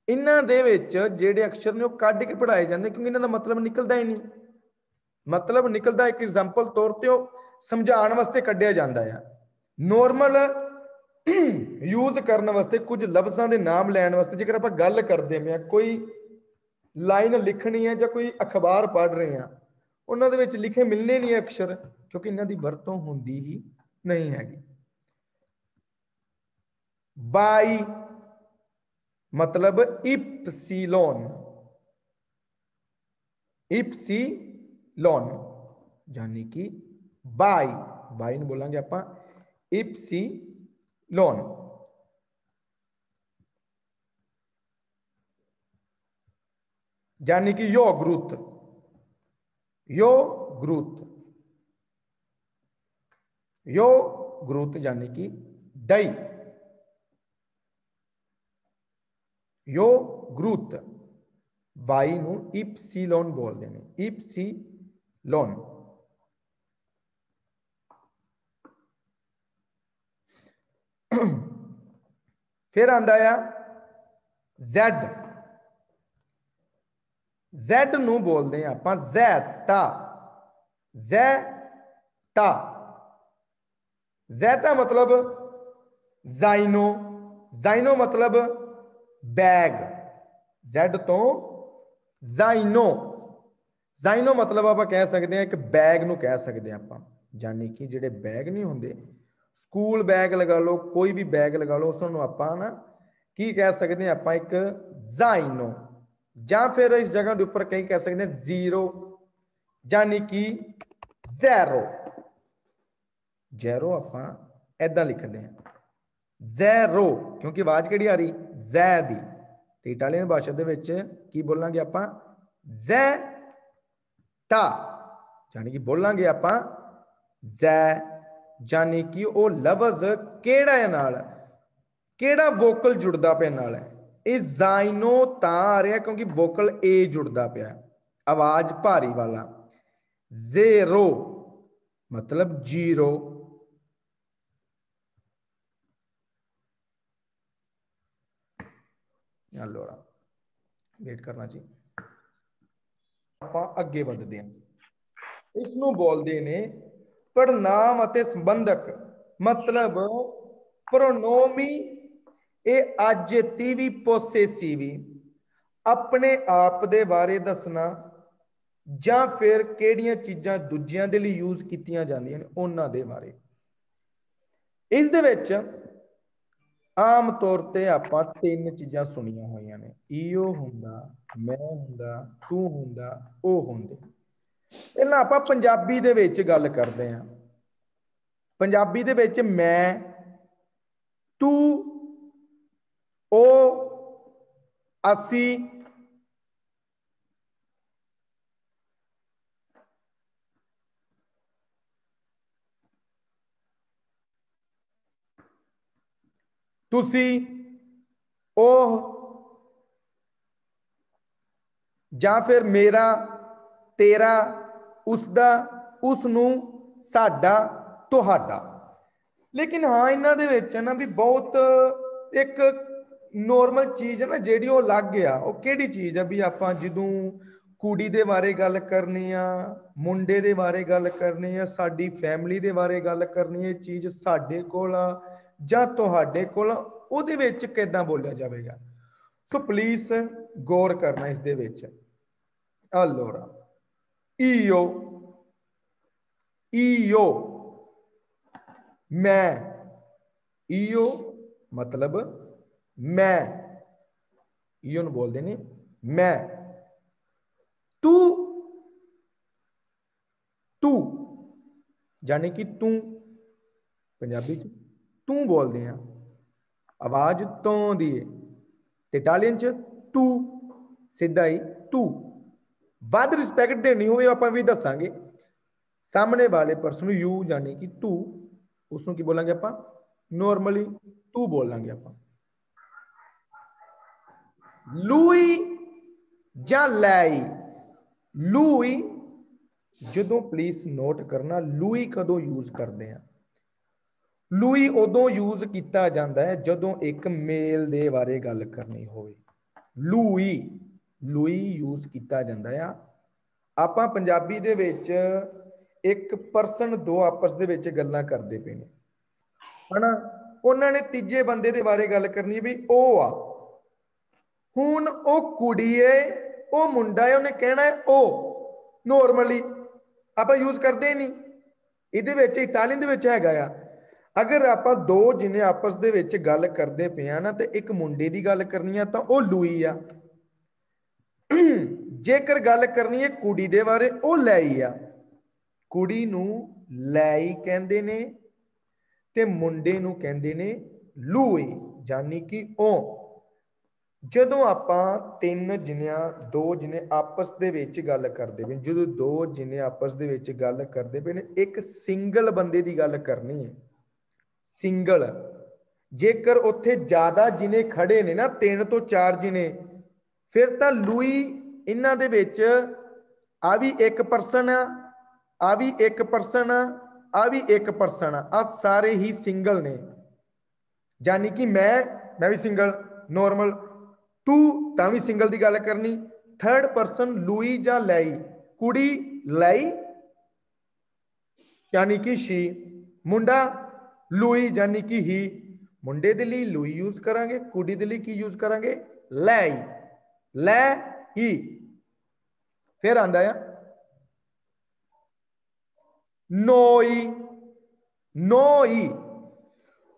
ਇਹਨਾਂ ਦੇ ਵਿੱਚ ਜਿਹੜੇ ਅਕਸ਼ਰ ਨੇ ਉਹ ਕੱਢ ਕੇ ਪੜ੍ਹਾਏ ਜਾਂਦੇ, ਕਿਉਂਕਿ ਇਹਨਾਂ ਦਾ ਮਤਲਬ ਨਿਕਲਦਾ ਹੀ ਨਹੀਂ, ਮਤਲਬ ਨਿਕਲਦਾ ਇੱਕ ਐਗਜ਼ਾਮਪਲ ਤੌਰ ਤੇ ਉਹ ਸਮਝਾਉਣ ਵਾਸਤੇ ਕੱਢਿਆ ਜਾਂਦਾ ਆ। ਨੋਰਮਲ यूज करने वास्ते कुछ लफ्ज़ों के नाम लैन वास्ते जेकर आप गल करते हैं, कोई लाइन लिखनी है या कोई अखबार पढ़ रहे हैं, उन्होंने विच लिखे मिलने नहीं अक्षर, क्योंकि इन्हां दी वरतों होंदी ही नहीं हैगी। बाई मतलब इप्सिलोन, इप्सिलोन यानी कि बाई, बाई नूं बोलांगे आपां इप्सिलोन। यानी कि योगृत, योगृत, योगृत यानी कि दही, योगृत, वाई नूं इप्सिलोन बोलते हैं, इप्सिलोन। फिर आंदा है Z, Z नूं बोलते हैं आप ज़ैता, ज़ैता, ज़ैता मतलब जाइनो, जाइनो मतलब बैग, Z तो जाइनो, जाइनो मतलब आप कह सकते हैं एक बैग नूं कह सकते हैं आप, यानी कि जिहड़े बैग नहीं होंदे, स्कूल बैग लगा लो, कोई भी बैग लगा लो, उसनूं आपां ना की कह सकते हैं आप एक जाइनो, या फिर इस जगह के उपर कहीं कह सकते हैं जीरो, यानी कि ज़ैरो, ज़ैरो आपां ऐदां लिखते हैं ज़ैरो, क्योंकि आवाज किहड़ी आ रही ज़ै दी, ते इटालियन भाषा दे विच की बोलांगे आपां ज़ैता, यानी कि बोलांगे आपां ज़ै, यानी कि वो लफ्ज केड़ा नाल, केड़ा वोकल जुड़दा पे नाल है, ये जाइनो तां आ रहा क्योंकि वोकल ए जुड़दा पिया, आवाज भारी वाला। ज़ेरो मतलब जीरो, allora वेट करना जी, ਆਪਾਂ ਅੱਗੇ ਵਧਦੇ ਹਾਂ। ਇਸ ਨੂੰ ਬੋਲਦੇ ਨੇ ਪੜਨਾਮ ਅਤੇ ਸੰਬੰਧਕ, ਮਤਲਬ ਪ੍ਰੋਨੋਮੀ ਇਹ ਐਡਜੈਕਟਿਵ ਪੋਸੈਸਿਵ ਆਪਣੇ ਆਪ ਦੇ ਬਾਰੇ ਦੱਸਣਾ ਜਾਂ ਫਿਰ ਕਿਹੜੀਆਂ ਚੀਜ਼ਾਂ ਦੂਜਿਆਂ ਦੇ ਲਈ ਯੂਜ਼ ਕੀਤੀਆਂ ਜਾਂਦੀਆਂ ਨੇ ਉਹਨਾਂ ਦੇ ਬਾਰੇ। ਇਸ ਦੇ ਵਿੱਚ ਆਮ ਤੌਰ ਤੇ ਆਪਾਂ ਤਿੰਨ ਚੀਜ਼ਾਂ ਸੁਣੀਆਂ ਹੋਈਆਂ ਨੇ, ਈਓ ਹੁੰਦਾ, ਮੈਂ ਹੁੰਦਾ, ਤੂੰ ਹੁੰਦਾ, ਉਹ ਹੁੰਦੇ। ਪਹਿਲਾਂ ਆਪਾਂ ਪੰਜਾਬੀ ਦੇ ਵਿੱਚ ਗੱਲ ਕਰਦੇ ਹਾਂ। ਪੰਜਾਬੀ ਦੇ ਵਿੱਚ ਮੈਂ, ਤੂੰ, ਉਹ, ਅਸੀਂ, ਤੁਸੀਂ, ਉਹ, ਜਾਂ ਫਿਰ ਮੇਰਾ, ਤੇਰਾ, ਉਸਦਾ, ਉਸਨੂੰ, ਸਾਡਾ, ਤੁਹਾਡਾ। ਲੇਕਿਨ ਹਾਂ ਇਹਨਾਂ ਦੇ ਵਿੱਚ ਨਾ ਵੀ ਬਹੁਤ ਇੱਕ ਨੋਰਮਲ ਚੀਜ਼ ਹੈ ਨਾ ਜਿਹੜੀ ਉਹ ਅਲੱਗ ਆ। ਉਹ ਕਿਹੜੀ ਚੀਜ਼ ਆ ਵੀ ਆਪਾਂ ਜਦੋਂ ਕੁੜੀ ਦੇ ਬਾਰੇ ਗੱਲ ਕਰਨੀ ਆ, ਮੁੰਡੇ ਦੇ ਬਾਰੇ ਗੱਲ ਕਰਨੀ ਆ, ਸਾਡੀ ਫੈਮਿਲੀ ਦੇ ਬਾਰੇ ਗੱਲ ਕਰਨੀ, ਇਹ ਚੀਜ਼ ਸਾਡੇ ਕੋਲ ਆ ਜਾਂ ਤੁਹਾਡੇ ਕੋਲ, ਉਹਦੇ ਵਿੱਚ ਕਿੱਦਾਂ ਬੋਲਿਆ ਜਾਵੇਗਾ। ਸੋ ਪਲੀਜ਼ ਗੌਰ ਕਰਨਾ ਇਸ ਦੇ ਵਿੱਚ। allora io, io, मैं, io मतलब मैं, io ਨੂੰ ਬੋਲਦੇ ਨੇ मैं। तू, तू यानी कि तू पंजाबी च तू बोलते हैं, आवाज तो दी है। इटालियन च तू सीधा ही तू। ਵੱਧ ਰਿਸਪੈਕਟ ਦੇਣੀ ਹੋਵੇ ਆਪਾਂ ਵੀ ਦੱਸਾਂਗੇ, ਸਾਹਮਣੇ ਵਾਲੇ ਪਰਸਨ ਨੂੰ ਯੂ ਜਾਨੀ ਕਿ ਤੂੰ, ਉਸ ਨੂੰ ਕੀ ਬੋਲਾਂਗੇ ਆਪਾਂ, ਨੋਰਮਲੀ ਤੂੰ ਬੋਲਾਂਗੇ ਆਪਾਂ। ਲੂਈ ਜਾਂ ਲੈਈ, ਲੂਈ ਜਦੋਂ ਪਲੀਜ਼ ਨੋਟ ਕਰਨਾ, ਲੂਈ ਕਦੋਂ ਯੂਜ਼ ਕਰਦੇ ਆ। ਲੂਈ ਉਦੋਂ ਯੂਜ਼ ਕੀਤਾ ਜਾਂਦਾ ਹੈ ਜਦੋਂ ਇੱਕ ਮੇਲ ਦੇ ਬਾਰੇ ਗੱਲ ਕਰਨੀ ਹੋਵੇ। ਲੂਈ, ਲੂਈ ਯੂਜ਼ ਕੀਤਾ ਜਾਂਦਾ ਆ। ਆਪਾਂ ਪੰਜਾਬੀ ਦੇ ਵਿੱਚ ਇੱਕ ਪਰਸਨ ਦੋ ਆਪਸ ਦੇ ਵਿੱਚ ਗੱਲਾਂ ਕਰਦੇ ਪਏ ਨੇ ਹਨਾ, ਉਹਨਾਂ ਨੇ ਤੀਜੇ ਬੰਦੇ ਦੇ ਬਾਰੇ ਗੱਲ ਕਰਨੀ ਵੀ ਉਹ ਆ। ਹੁਣ ਉਹ ਕੁੜੀ ਏ, ਉਹ ਮੁੰਡਾ ਏ, ਉਹਨੇ ਕਹਿਣਾ ਹੈ ਉਹ। ਨੋਰਮਲੀ ਆਪਾਂ ਯੂਜ਼ ਕਰਦੇ ਨਹੀਂ। ਇਹਦੇ ਵਿੱਚ ਇਟਾਲੀਅਨ ਦੇ ਵਿੱਚ ਹੈਗਾ ਆ, ਅਗਰ ਆਪਾਂ ਦੋ ਜਿਹਨੇ ਆਪਸ ਦੇ ਵਿੱਚ ਗੱਲ ਕਰਦੇ ਪਏ ਆ ਨਾ ਤੇ ਇੱਕ ਮੁੰਡੇ ਦੀ ਗੱਲ ਕਰਨੀ ਆ ਤਾਂ ਉਹ ਲੂਈ ਆ। ਜੇਕਰ ਗੱਲ ਕਰਨੀ ਹੈ ਕੁੜੀ ਦੇ ਬਾਰੇ, ਉਹ ਲੈਈ ਆ। ਕੁੜੀ ਨੂੰ ਲੈਈ ਕਹਿੰਦੇ ਨੇ ਤੇ ਮੁੰਡੇ ਨੂੰ ਕਹਿੰਦੇ ਨੇ ਲੂਈ, ਜਾਨੀ ਕਿ ਉਹ। ਜਦੋਂ ਆਪਾਂ ਤਿੰਨ ਜਿਨਿਆਂ, ਦੋ ਜਿਨੇ ਆਪਸ ਦੇ ਵਿੱਚ ਗੱਲ ਕਰਦੇ ਪਏ, ਜਦੋਂ ਦੋ ਜਿਨੇ ਆਪਸ ਦੇ ਵਿੱਚ ਗੱਲ ਕਰਦੇ ਪਏ ਨੇ, ਇੱਕ ਸਿੰਗਲ ਬੰਦੇ ਦੀ ਗੱਲ ਕਰਨੀ ਹੈ, ਸਿੰਗਲ। ਜੇਕਰ ਉੱਥੇ ਜ਼ਿਆਦਾ ਜਿਨੇ ਖੜੇ ਨੇ ਨਾ, 3 ਤੋਂ 4 ਜਿਨੇ, ਫਿਰ ਤਾਂ ਲੂਈ ਇਹਨਾਂ ਦੇ ਵਿੱਚ ਆ ਵੀ ਇੱਕ ਪਰਸਨ ਆ, ਆ ਵੀ ਇੱਕ ਪਰਸਨ ਆ, ਆ ਵੀ ਇੱਕ ਪਰਸਨ ਆ, ਆ ਸਾਰੇ ਹੀ ਸਿੰਗਲ ਨੇ। ਜਾਨੀ ਕਿ ਮੈਂ ਵੀ ਸਿੰਗਲ ਨੋਰਮਲ, ਤੂੰ ਤਾਂ ਵੀ ਸਿੰਗਲ ਦੀ ਗੱਲ ਕਰਨੀ। ਥਰਡ ਪਰਸਨ ਲੂਈ ਜਾਂ ਲੈਈ, ਕੁੜੀ ਲੈਈ यानी कि शी, मुंडा लुई यानी कि ही। मुंडे दे लिए लुई यूज करांगे, कुड़ी दे लिए की यूज करांगे, लै, लै ही। फिर आंदा है नोई, नोई,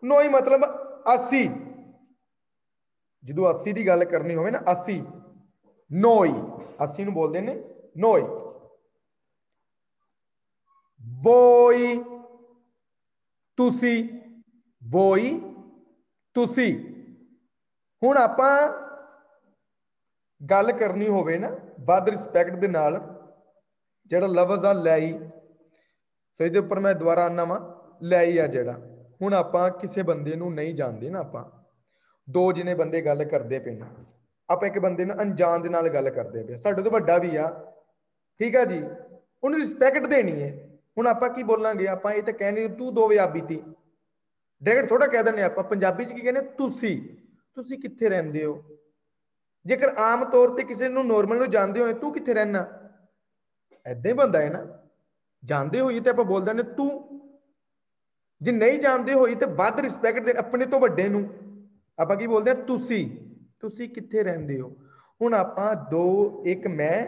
नोई मतलब 80। जो 80 की गल करनी हो ना, 80 नोई, 80 नूं बोलते हैं नोई। वोई, तुसी, वोई, तुसी। हुण आपां गल करनी होवे ना वध रिस्पैक्ट दे नाल, जिहड़ा लफ्ज़ आ लैई, सही दे उपर मैं दुबारा आना वा, लैई आ जिहड़ा। हुण आपां किसी बंदे नूं नहीं जानदे ना, आपां दो जिने बंदे गल करदे पे ने, आपां एक बंदे नूं अनजान दे नाल गल करदे पे, साडे तो वड्डा भी आ, ठीक है जी, उन्हें रिस्पैक्ट देनी है। ਹੁਣ ਆਪਾਂ ਕੀ ਬੋਲਾਂਗੇ, ਆਪਾਂ ਇਹ ਤਾਂ ਕਹਿੰਦੇ ਤੂੰ ਦੋਵੇਂ ਆਬੀ ਤੀ, ਡਾਇਰੈਕਟ ਥੋੜਾ ਕਹਿ ਦਿੰਦੇ ਆਪਾਂ। ਪੰਜਾਬੀ 'ਚ ਕੀ ਕਹਿੰਦੇ, ਤੁਸੀਂ, ਤੁਸੀਂ ਕਿੱਥੇ ਰਹਿੰਦੇ ਹੋ, जेकर आम तौर पर किसी नॉर्मल जानते हो तू कितने रहना, ऐदा ही बनता है ना। जानते होइए तो आप बोल दें तू, जे नहीं जानते होइए तो वध रिस्पैक्ट दे अपने तो वड्डे नूं आप की बोलते हैं तुसी, तुसी कित्थे रहिंदे हो। हुण आपां दो, एक मैं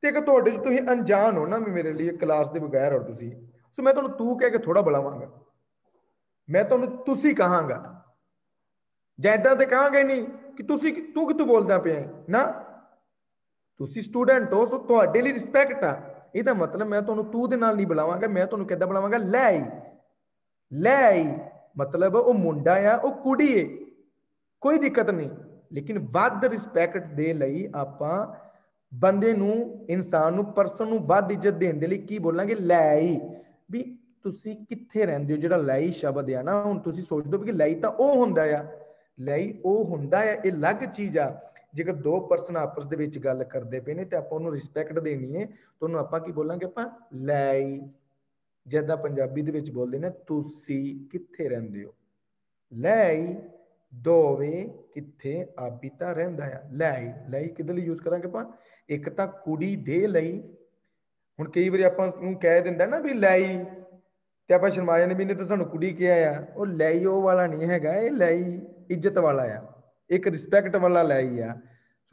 ते एक तुहाडे च तुसीं अनजान हो ना मेरे लिए क्लास के बगैर हो तुसीं, सो मैं तुहानूं तू कह के थोड़ा बुलावांगा, मैं तुहानूं तुसी कहांगा, जां इदां ते कहांगा ही नहीं कि तुसी तू कित्थों बोलदा पिया ना, तुसी स्टूडेंट हो सो तुहाडे लिए रिस्पैक्ट आ। ਇਹਦਾ मतलब मैं तुहानूं तू दे नाल नहीं बुलावांगा, मैं तुहानूं किद्दां बुलावांगा लै आई, लै आई मतलब वो मुंडा आ वो कुड़ी है, कोई दिक्कत नहीं, लेकिन वध रिस्पैक्ट दे लई आपां बंदे नूं, इंसान नूं, परसन नूं वध इज्जत देण दे लई की बोलांगे लै आई, भी तुसी कित्थे रहिंदे हो। जिहड़ा लई शब्द आ ना, हुण तुसी सोच दो कि लई तां ओह हुंदा आ, लई ओह हुंदा आ, इह अलग चीज़ आ। जेकर दो परसन आपस दे विच गल करदे पे ने ते आपां उहनूं रिस्पैक्ट देनी है, तो उहनूं आपां की बोलांगे आपां लै आई, जिद्दां पंजाबी दे विच बोलदे ने तुसी कित्थे रहिंदे हो, लै आई दोवे कित्थे आपी तां रहिंदा आ, लै आई, लै आई किहदे लई यूज करांगे आपां, एक तां कुड़ी दे लई, हुण कई वारी आपां नूं कह दिंदा ना भी लै आई ते आपां शर्मा जाने भी ने तां सानूं कुड़ी किहा आ, ਉਹ ਲਈ ਉਹ वाला नहीं हैगा, ਇਹ ਲਈ ਇੱਜ਼ਤ वाला आ, एक रिस्पैक्ट वाला ਲਈ आ।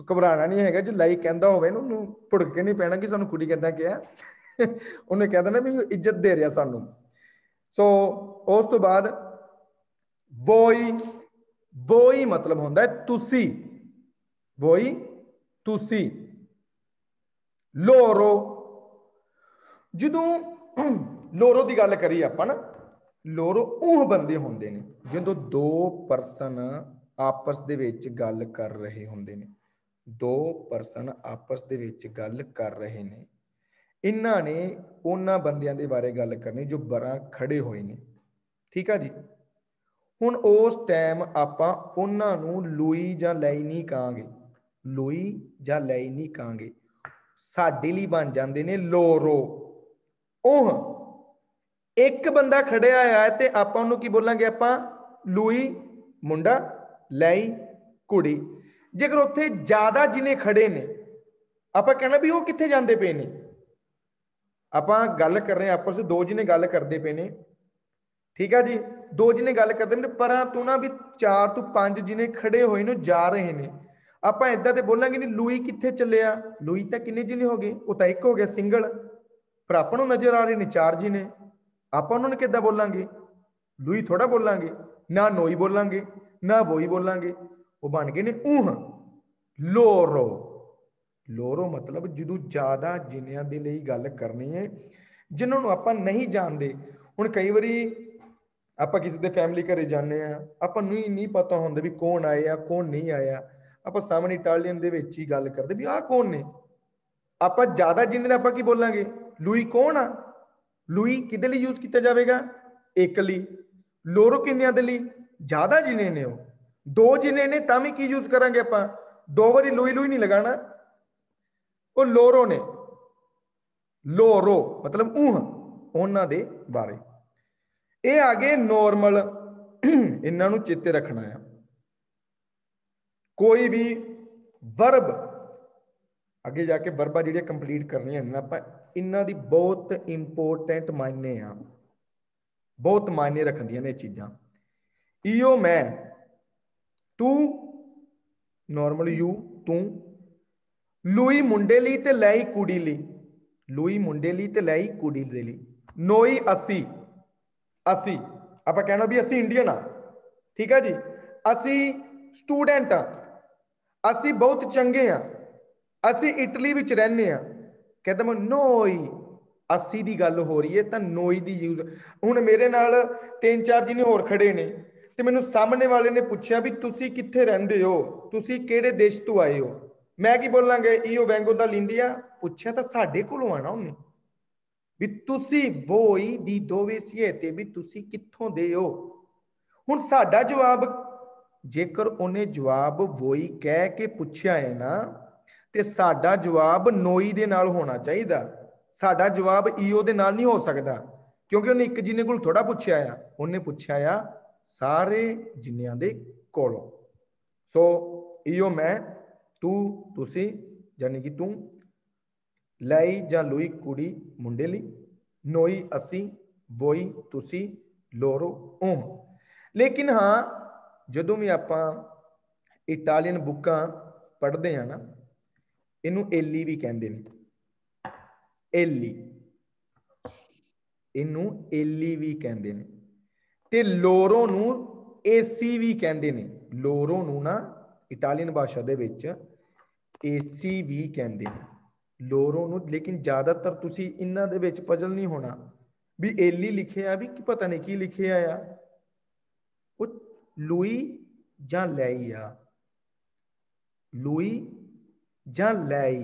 सो घबराना नहीं है, जो ਲਈ कहता होवे ना ਉਹਨੂੰ ਭੁੜਕ ਕੇ नहीं पैना कि सानूं कुड़ी किद्दां किहा ਉਹਨੇ ਕਹਿ देना भी ਇੱਜ਼ਤ दे ਰਿਹਾ सानूं। सो उस तो बाद वोई, वोई मतलब होंदा है तुसी, वोई तुसी। लोरो, ਜਦੋਂ लोरो की गल करिए आपां ना, लोरो ਉਹ ਬੰਦੇ ਹੁੰਦੇ ਨੇ ਜਦੋਂ ਦੋ ਪਰਸਨ ਆਪਸ ਦੇ ਵਿੱਚ ਗੱਲ ਕਰ ਰਹੇ ਹੁੰਦੇ ਨੇ, ਦੋ ਪਰਸਨ ਆਪਸ ਦੇ ਵਿੱਚ ਗੱਲ ਕਰ ਰਹੇ ਨੇ, ਇਹਨਾਂ ਨੇ ਉਹਨਾਂ ਬੰਦਿਆਂ ਦੇ ਬਾਰੇ ਗੱਲ ਕਰਨੀ ਜੋ ਬਰਾਂ ਖੜੇ ਹੋਏ ਨੇ, ਠੀਕ ਆ ਜੀ। ਹੁਣ ਉਸ ਟਾਈਮ ਆਪਾਂ ਉਹਨਾਂ ਨੂੰ ਲੂਈ ਜਾਂ ਲਈ ਨਹੀਂ ਕਹਾਂਗੇ, ਲੂਈ ਜਾਂ ਲਈ ਨਹੀਂ ਕਹਾਂਗੇ, ਸਾਡੇ ਲਈ ਬਣ ਜਾਂਦੇ ਨੇ ਲੋਰੋ। ਉਹ ਇੱਕ ਬੰਦਾ ਖੜਿਆ ਆ ਤੇ ਆਪਾਂ ਉਹਨੂੰ ਕੀ ਬੋਲਾਂਗੇ, ਆਪਾਂ ਲੂਈ ਮੁੰਡਾ, ਲਈ ਕੁੜੀ। ਜੇਕਰ ਉੱਥੇ ਜ਼ਿਆਦਾ ਜਿਹਨੇ ਖੜੇ ਨੇ ਆਪਾਂ ਕਹਿਣਾ ਵੀ ਉਹ ਕਿੱਥੇ ਜਾਂਦੇ ਪਏ ਨੇ, ਆਪਾਂ ਗੱਲ ਕਰ ਰਹੇ ਆਪਸ ਵਿੱਚ ਦੋ ਜਿਹਨੇ ਗੱਲ ਕਰਦੇ ਪਏ ਨੇ, ਠੀਕ ਆ ਜੀ, ਦੋ ਜਿਹਨੇ ਗੱਲ ਕਰਦੇ ਨੇ ਪਰਾਂ ਤੋਂ ਨਾ ਵੀ 4 ਤੋਂ 5 ਜਿਹਨੇ ਖੜੇ ਹੋਏ ਨੇ ਜਾ ਰਹੇ ਨੇ, ਆਪਾਂ ਇਦਾਂ ਤੇ ਬੋਲਾਂਗੇ ਨਹੀਂ ਲੂਈ ਕਿੱਥੇ ਚੱਲਿਆ, ਲੂਈ ਤਾਂ ਕਿੰਨੇ ਜਿਹਨੇ ਹੋ ਗਏ, ਉਹ ਤਾਂ ਇੱਕ ਹੋ ਗਿਆ ਸਿੰਗਲ, ਪਰ ਆਪਾਂ ਨੂੰ ਨਜ਼ਰ ਆ ਰਹੇ ਨੇ 4 ਜਿਹਨੇ, ਆਪਾਂ ਉਹਨਾਂ ਨੂੰ ਕਿੱਦਾਂ ਬੋਲਾਂਗੇ, ਲੂਈ ਥੋੜਾ ਬੋਲਾਂਗੇ, ਨਾ ਨੋਈ ਬੋਲਾਂਗੇ ਨਾ ਵੋਈ ਬੋਲਾਂਗੇ, ਉਹ ਬਣ ਗਏ ਨੇ ਊਹ ਲੋਰੋ। ਲੋਰੋ मतलब ਜਦੋਂ ਜ਼ਿਆਦਾ ਜਿਨਿਆਂ ਦੇ ਲਈ ਗੱਲ ਕਰਨੀ ਹੈ ਜਿਨ੍ਹਾਂ ਨੂੰ ਆਪਾਂ ਨਹੀਂ ਜਾਣਦੇ। ਹੁਣ ਕਈ ਵਾਰੀ ਆਪਾਂ ਕਿਸੇ ਦੇ ਫੈਮਿਲੀ ਘਰੇ ਜਾਂਦੇ ਆ, ਆਪਾਂ ਨੂੰ ਹੀ ਨਹੀਂ ਪਤਾ ਹੁੰਦਾ ਵੀ ਕੌਣ ਆਇਆ ਕੌਣ ਨਹੀਂ ਆਇਆ, ਆਪਾਂ ਸਾਹਮਣੇ ਇਟਾਲੀਅਨ ਦੇ ਵਿੱਚ ਹੀ ਗੱਲ ਕਰਦੇ ਵੀ ਆਹ ਕੌਣ ਨੇ, ਆਪਾਂ ਜ਼ਿਆਦਾ ਜਿੰਨੇ ਦਾ ਆਪਾਂ ਕੀ ਬੋਲਾਂਗੇ, ਲੂਈ ਕੌਣ ਆ, ਲੂਈ ਕਿਹਦੇ ਲਈ ਯੂਜ਼ ਕੀਤਾ ਜਾਵੇਗਾ, ਇੱਕ ਲਈ। ਲੋਰੋ ਕਿੰਨਿਆਂ ਦੇ ਲਈ, ਜ਼ਿਆਦਾ ਜਿੰਨੇ ਨੇ, ਉਹ ਦੋ ਜਿੰਨੇ ਨੇ ਤਾਂ ਵੀ ਕੀ ਯੂਜ਼ ਕਰਾਂਗੇ ਆਪਾਂ, ਦੋ ਵਾਰੀ ਲੂਈ ਲੂਈ ਨਹੀਂ ਲਗਾਣਾ, ਉਹ ਲੋਰੋ ਨੇ, ਲੋਰੋ मतलब ऊह ਉਹਨਾਂ ਦੇ ਬਾਰੇ। ਇਹ ਆ ਗਏ ਨੋਰਮਲ, ਇਹਨਾਂ ਨੂੰ ਚੇਤੇ ਰੱਖਣਾ ਆ। ਕੋਈ ਵੀ ਵਰਬ ਅੱਗੇ ਜਾ ਕੇ ਵਰਬਾਂ ਜਿਹੜੀਆਂ ਕੰਪਲੀਟ ਕਰਨੀਆਂ ਨੇ ਆਪਾਂ, ਇਹਨਾਂ ਦੀ ਬਹੁਤ ਇੰਪੋਰਟੈਂਟ ਮਾਇਨੇ ਆ, ਬਹੁਤ ਮਾਇਨੇ ਰੱਖਦੀਆਂ ਨੇ ਇਹ ਚੀਜ਼ਾਂ। ਈਓ ਮੈਂ, ਤੂੰ ਨੋਰਮਲ ਯੂ ਤੂੰ, ਲੂਈ ਮੁੰਡੇ ਲਈ ਤੇ ਲਈ ਕੁੜੀ ਲਈ, ਲੂਈ ਮੁੰਡੇ ਲਈ ਤੇ ਲਈ ਕੁੜੀ ਦੇ ਲਈ। ਨੋਈ ਅਸੀਂ, ਅਸੀਂ ਆਪਾਂ ਕਹਿਣਾ ਵੀ ਅਸੀਂ ਇੰਡੀਅਨ ਆ, ਠੀਕ ਆ ਜੀ, ਅਸੀਂ ਸਟੂਡੈਂਟ ਆ, ਅਸੀਂ ਬਹੁਤ ਚੰਗੇ ਆ, ਅਸੀਂ ਇਟਲੀ ਵਿੱਚ ਰਹਿੰਦੇ ਆ, ਕਹਿੰਦਾ ਮੈਂ ਨੋਈ, ਅਸੀਂ ਦੀ ਗੱਲ ਹੋ ਰਹੀ ਹੈ ਤਾਂ ਨੋਈ ਦੀ ਯੂਜ਼। ਹੁਣ ਮੇਰੇ ਨਾਲ 3-4 ਜਿਹਨੇ ਹੋਰ ਖੜੇ ਨੇ ਤੇ ਮੈਨੂੰ ਸਾਹਮਣੇ ਵਾਲੇ ਨੇ ਪੁੱਛਿਆ ਵੀ ਤੁਸੀਂ ਕਿੱਥੇ ਰਹਿੰਦੇ ਹੋ, ਤੁਸੀਂ ਕਿਹੜੇ ਦੇਸ਼ ਤੋਂ ਆਏ ਹੋ, ਮੈਂ ਕੀ ਬੋਲਾਂਗੇ, ਈਓ ਵੈਂਗੋ ਦਾ ਲਿੰਦੀਆ, ਪੁੱਛਿਆ ਤਾਂ ਸਾਡੇ ਕੋਲੋਂ ਆਣਾ ਉਹਨੇ ਵੀ ਤੁਸੀਂ ਵੋਈ ਦੀ ਦੋਵੇਂ ਸਿਹਤੇ ਵੀ ਤੁਸੀਂ ਕਿੱਥੋਂ ਦੇ ਹੋ। ਹੁਣ ਸਾਡਾ ਜਵਾਬ, ਜੇਕਰ ਉਹਨੇ ਜਵਾਬ ਵੋਈ ਕਹਿ ਕੇ ਪੁੱਛਿਆ ਹੈ ਨਾ ਤੇ ਸਾਡਾ ਜਵਾਬ ਨੋਈ ਦੇ ਨਾਲ ਹੋਣਾ ਚਾਹੀਦਾ, ਸਾਡਾ ਜਵਾਬ ਈਓ ਦੇ ਨਾਲ ਨਹੀਂ ਹੋ ਸਕਦਾ, ਕਿਉਂਕਿ ਉਹਨੇ ਇੱਕ ਜਿੰਨੇ ਕੋਲ ਥੋੜਾ ਪੁੱਛਿਆ ਆ, ਉਹਨੇ ਪੁੱਛਿਆ ਆ ਸਾਰੇ ਜਿੰਨਿਆਂ ਦੇ ਕੋਲੋਂ। ਸੋ ਈਓ ਮੈਂ, तू तुसी यानी कि तू, लई जां लुई कुड़ी मुंडे लई, नोई असी, वोई तुसी, लोरो ओह। लेकिन हाँ जदों भी आप इटालियन बुकां पढ़ते हैं ना, इनू एली भी कहते हैं, एली, इनू एली भी कहते हैं, ते लोरो नू एसी भी कहते हैं। लोरो नू ना इटालियन भाषा दे विच एसी भी कहते हैं, लोरो नू। लेकिन ज़्यादातर तुसी इन्हां दे विच पजल नहीं होना भी एली लिखे आ भी कि पता नहीं की लिखे आ, वो लुई जां लई आ, लुई जां लई।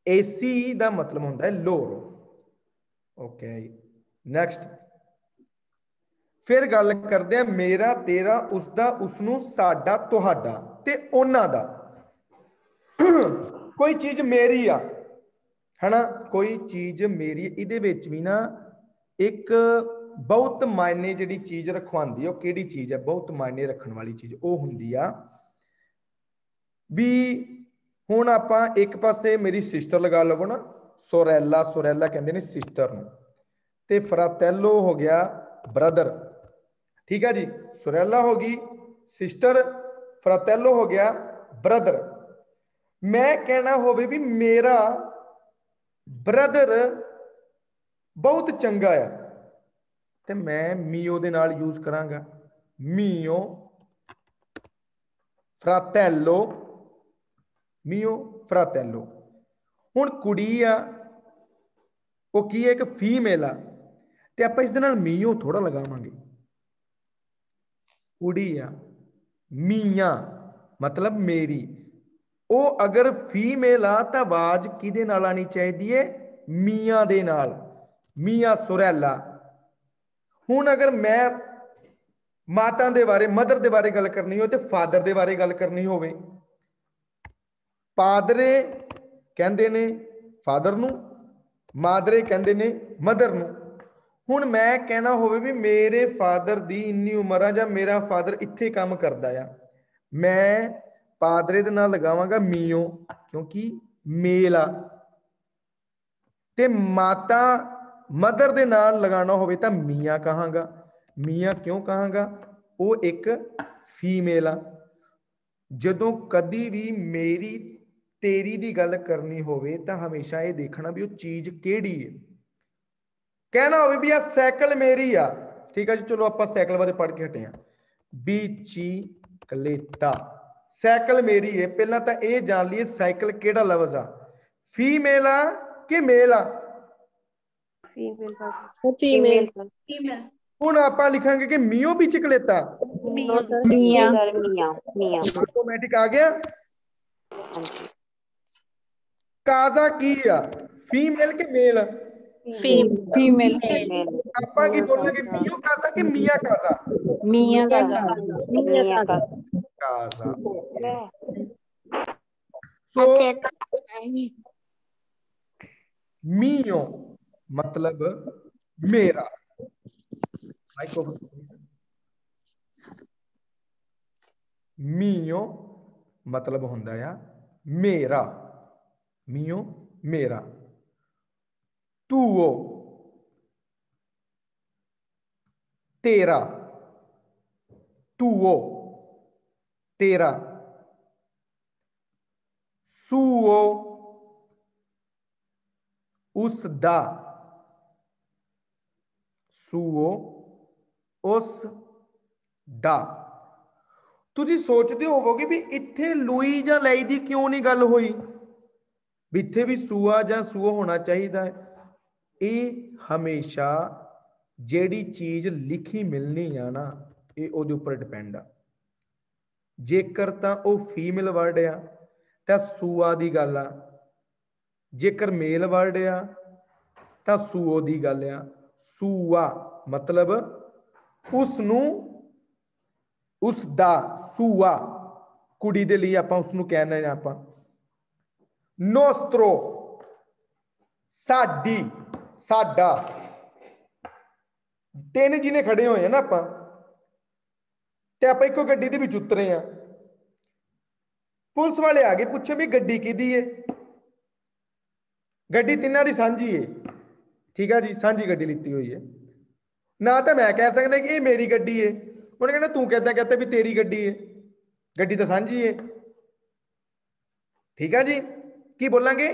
एसी दा मतलब होंदा है लोरो। ओके नैक्सट, फिर गल करते हैं मेरा तेरा उसदा उसनू साडा तुहाडा ते उन्हां दा। कोई चीज मेरी आ है ना, कोई चीज मेरी, इहदे विच भी ना एक बहुत मायने जिहड़ी चीज रखवांदी है, किहड़ी चीज है बहुत मायने रखने वाली चीज, वो हुंदी आ भी हुण आपां एक पासे मेरी सिस्टर लगा लवो ना, सोरैला, सोरैला कहंदे ने सिस्टर नूं, ते फ्रातैलो हो गया ब्रदर, ठीक है जी। सोरैला हो गई सिस्टर, फ्रातैलो हो गया ब्रदर। मैं कहना होवे भी मेरा ब्रदर बहुत चंगा है, तो मैं मीओ दे नाल यूज करांगा, मीओ फ्रातैलो, मीओ फ्रातैलो। हुण कुड़ी आ वो की है, एक फीमेल आ, ते आपां इस दे नाल मीओ थोड़ा लगावांगे। कुड़ी आ, मियां मतलब मेरी, वो अगर फीमेल आ तो आवाज किहदे नाल आनी चाहिए है, मियां दे नाल, मियां सुरैला। हुण अगर मैं माता दे बारे, मदर दे बारे गल करनी हो तो फादर दे बारे गल करनी होवे, पादरे कहंदे ने फादर नूं, मादरे कहंदे ने मदर नूं। हुण मैं कहना होवे भी मेरे फादर दी इन्नी उम्र आ, जां मेरा फादर इत्थे काम करदा आ, मैं पादरे दे नाल लगावांगा मीओ क्योंकि मेल आ, ते माता मदर दे नाल लगाना होवे तां मियां कहांगा। मियां क्यों कहांगा, वो एक फीमेल आ। जदों कदी भी मेरी तेरी दी गल करनी होवे तां हमेशा ये देखना भी वो चीज केड़ी है। कहना होवे भी आ साइकिल मेरी आ, ठीक है जी, चलो आप साइकिल बारे पढ़ के हटे हैं, बीची कलेता, साइकिल मेरी है। पहला तो यह जान लीए साइकिल केड़ा लफ्ज आ, फीमेल आ कि मेल आ, फीमेल। हुण आप लिखांगे कि मियो बीच कलेता, ऑटोमैटिक आ गया। काजा की आ, फीमेल के मेल, फीमेल। आपा की बोलेंगे मियो काजा कि मियां काजा, मियां काजा। काजा। सो मियो मतलब मेरा, मियो मतलब होंदा है मेरा, मियो मेरा। तुओ तेरा, तुओ तेरा। सुओ उसदा, सुओ उस दा। तुसी सोचते होवोगे भी इत्थे लुई जां लई दी क्यों नहीं गल होई, भी इत्थे भी सूआ जां सुओ होना चाहिए है। ये हमेशा जेड़ी चीज लिखी मिलनी है ना, ये उहदे उपर डिपेंड आ। जेकर तां वो फीमेल वर्ड आ तां सूआ दी गल आ, जेकर मेल वर्ड आ तां सूओ दी गल आ। सूआ मतलब उसनू, उसदा, सूआ कुड़ी दे लिए आपां उसनू कहने आपां। नोस्त्रो साडी, साडा, तीन जिन्हें खड़े होए ना आपां ते आपां इक्को गड्डी दे विच उतरे हैं, पुलिस वाले आ गए, पूछे भी गड्डी किहदी है, गड्डी तिन्हां दी सांझी है, ठीक है जी, सांझी गड्डी लिती हुई है। ना तो मैं कह सकता कि ये मेरी गड्डी है, उन्हें कहना तू कहता कहता भी तेरी गड्डी है, गड्डी तो सांझी है, ठीक है जी। की बोलांगे,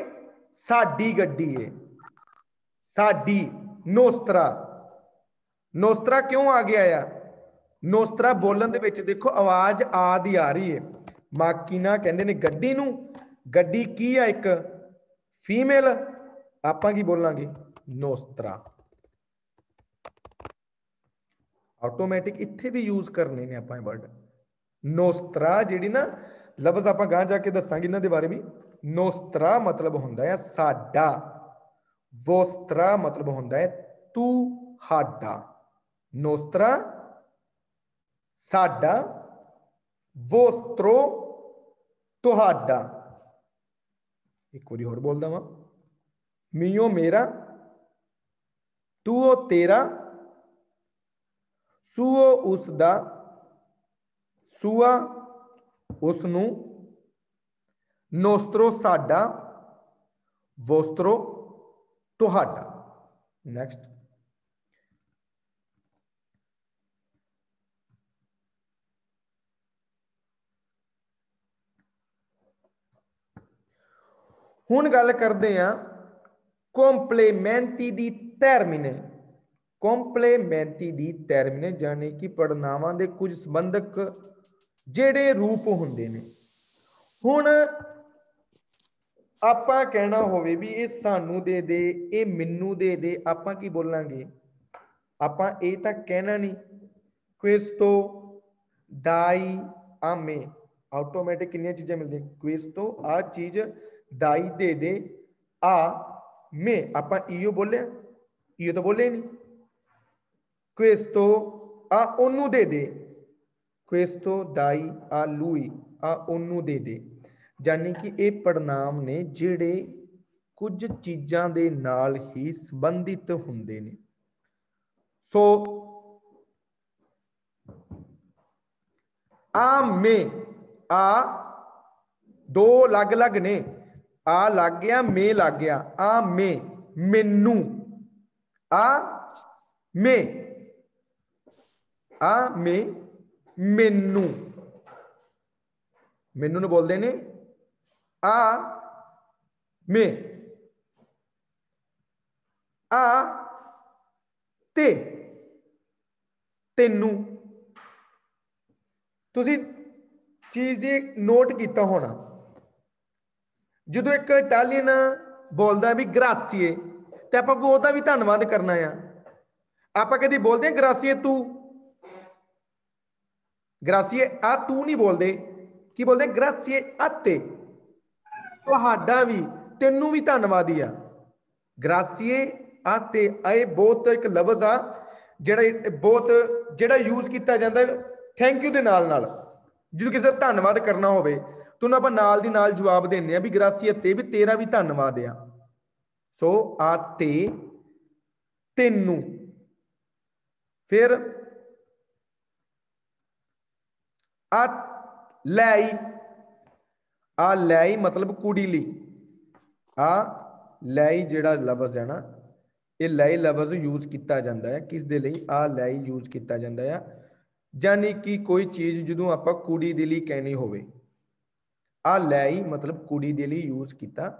साडी गड्डी है, साडी। नोस्त्रा, नोस्त्रा क्यों आ गया है? नोस्त्रा बोलन दे विच देखो आवाज आ दी आ रही है। माकीना कहंदे ने गड्डी नूं, गड्डी की है एक फीमेल, आपां की बोलांगे नोस्त्रा। ऑटोमैटिक इत्थे भी यूज करने ने आपां वर्ड नोस्त्रा, जिहड़ी ना लफ्ज आपां गां जाके दसांगे इन्हां दे बारे में। नोस्त्रा मतलब हुंदा है साडा, वोस्त्रा मतलब होता है तू हाडा। नोस्त्रा साडा, वोस्त्रो तुहाडा। एक बारी होर बोलदा वां, मियो मेरा, तूओ तेरा, सूओ उसदा, सूआ उसनू, नोस्त्रो साडा, वोस्त्रो तुहाडा। नेक्स्ट, हुण गल करते हैं कॉम्पलीमेंटी दी टर्मिने। कॉम्पलीमेंटी दी टर्मिने यानी कि पड़नावां दे कुछ संबंधक जेड़े रूप हुंदे ने। हुण आपां कहना होवे भी ये सानू दे दे, ये मैनू दे दे, आपां की बोलांगे? आपां ये तां कहना नहीं। क्वेस्तो दाई आमे, ऑटोमैटिक कितनी चीज़ें मिलती। क्वेस्तो आ चीज दाई दे दे, आ में आपां इयो बोले, इयो तो बोले नहीं। क्वेस्तो आ ओनू दे दे, क्वेस्तो दाई आ लुई आ ओनू दे दे। यानी कि ये पड़नाम ने जिहड़े कुछ चीज़ां दे नाल ही संबंधित हुंदे ने। सो आ में, आ दो अलग अलग ने, आ लग गया में लग गया, आ में मैनू, आ में, आ में मैनू, मैनू नूं बोलदे ने आ में, आ ते तेनू। तुसी चीज दी नोट किया होना, जो एक इटालियन बोलता भी ग्रासीए, तो आप ओहदा भी धन्नवाद करना है। आप कभी बोलते हैं ग्रासीए तू, ग्रासीए आ तू नहीं बोलते, की बोलते ग्रासीए आते, तुहाडा भी तेनू भी धन्नवाद ही आ। ग्रासीए आते ए बहुत एक लफ्ज आ जिहड़ा बहुत जिहड़ा यूज किया जाता है थैंक यू दे नाल नाल। जो किसी का धन्नवाद करना होवे तो आप नाल दी नाल जवाब देने भी ग्रासीए ते भी तेरा भी धन्नवाद आ। सो आते तेनू। फिर आ लाई, आ लाई मतलब कुड़ी ली, आ लाई जिहड़ा लफ्ज है ना, ये लाई लफ्ज यूज किया जाता है किस दे लई? आ लाई यूज किया जाता है यानी कि कोई चीज जो आप कुड़ी दे लई कहनी होवे, आ लाई मतलब कुड़ी दे लई यूज किया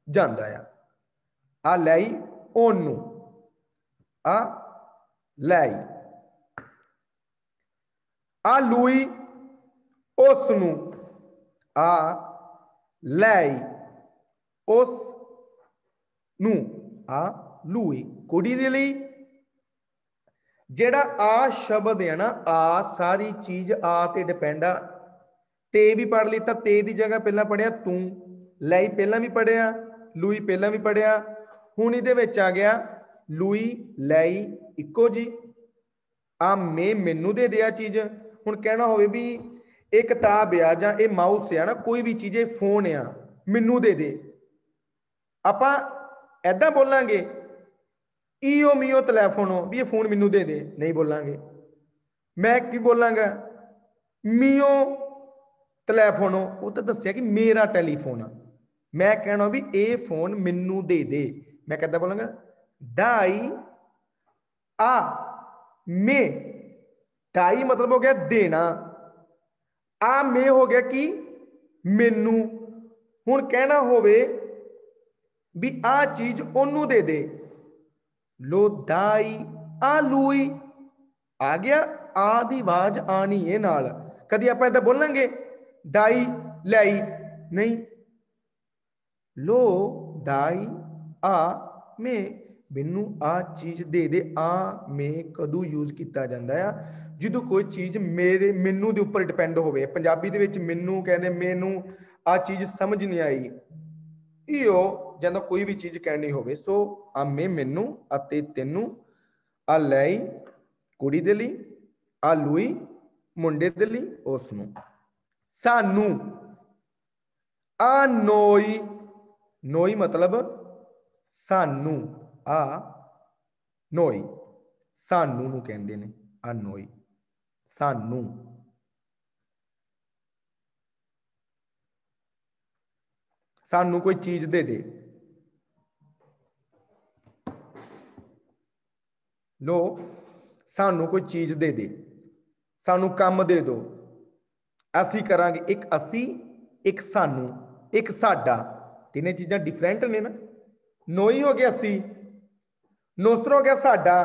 जाता है। आ लाई ओनू, आ लाई, आ लुई उसनू, आ लाई उस नू, आ लुई कुड़ी दे लई। जेड़ा आ शब्द है ना, आ सारी चीज आ ते डिपेंड आ। ते भी पढ़ लिता, ते दी जगह पहला पढ़िया तू, लाई पहला भी पढ़िया, लुई पहला भी पढ़िया। हुण इहदे विच आ गया लुई लाई इको जी, आ मैं मैनू दे दिया चीज। हुण कहना होवे भी ये किताब आ जां ये माउस आ ना, कोई भी चीज़ फोन आ मैनू दे दे, आपां ऐदां बोलांगे ईओ मीओ तलैफोनो भी ये फोन मैनू दे दे, नहीं बोलांगे। मैं की बोलांगा मियो ਟੈਲੀਫੋਨ ਉਹ ਤਾਂ ਦੱਸਿਆ ਕਿ ਮੇਰਾ ਟੈਲੀਫੋਨ ਆ। ਮੈਂ ਕਹਿਣਾ ਵੀ ਇਹ ਫੋਨ ਮੈਨੂੰ ਦੇ ਦੇ, ਮੈਂ ਕਿੱਦਾਂ ਬੋਲਾਂਗਾ? ਡਾਈ ਆ ਮੇ। ਡਾਈ मतलब हो गया देना, आ मे हो गया कि मैनू। हुण कहना होवे भी आ चीज ओनू दे दे, लो दाई आ लूई। आ गया, आ दी आवाज आनी है नाल। कदी आप इदा बोलांगे दाई लाई? नहीं। लो दाई आ मे, मैनू आ चीज दे दे। आ मे कदू यूज किया जाता है? ਜਦੋਂ कोई चीज मेरे मैनू के उपर डिपेंड होवे। पंजाबी दे विच मैनू कहने, मैनू आ चीज समझ नहीं आई, इो जब कोई भी चीज कहनी होवे। सो आ मैं मैनू, अते तेनू, आ लई कुड़ी दे लई, आ लुई मुंडे दे लई, उसनू। सानू, आ नोई, नोई मतलब सानू, आ नोई सानू नू कहंदे ने, आ नोई सानू। सानू कोई चीज दे दे, लो सानू कोई चीज दे दे, सानू काम दे दो, असी करांगे। एक असी, एक सानू, एक साडा, तीनों चीज़ां डिफरेंट ने ना। नोई हो गया असी, नोस्तर हो गया साडा,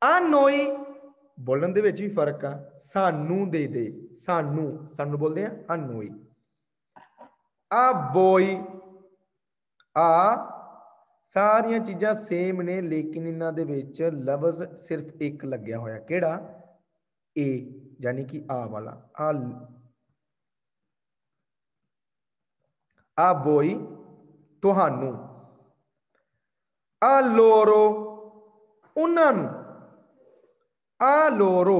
आ नोई बोलन दे विच भी फर्क आ। सानू दे दे, सानू, सानू बोलते हैं आ नोई। आ बोई, आ सारियां चीज़ां सेम ने, लेकिन इन्हां दे विच लफ्ज़ सिर्फ एक लग्या होया, केड़ा? ए, यानी कि आ वाला। आ बोई तुहानू, आ लोरो उन्हां नू, आ लोरो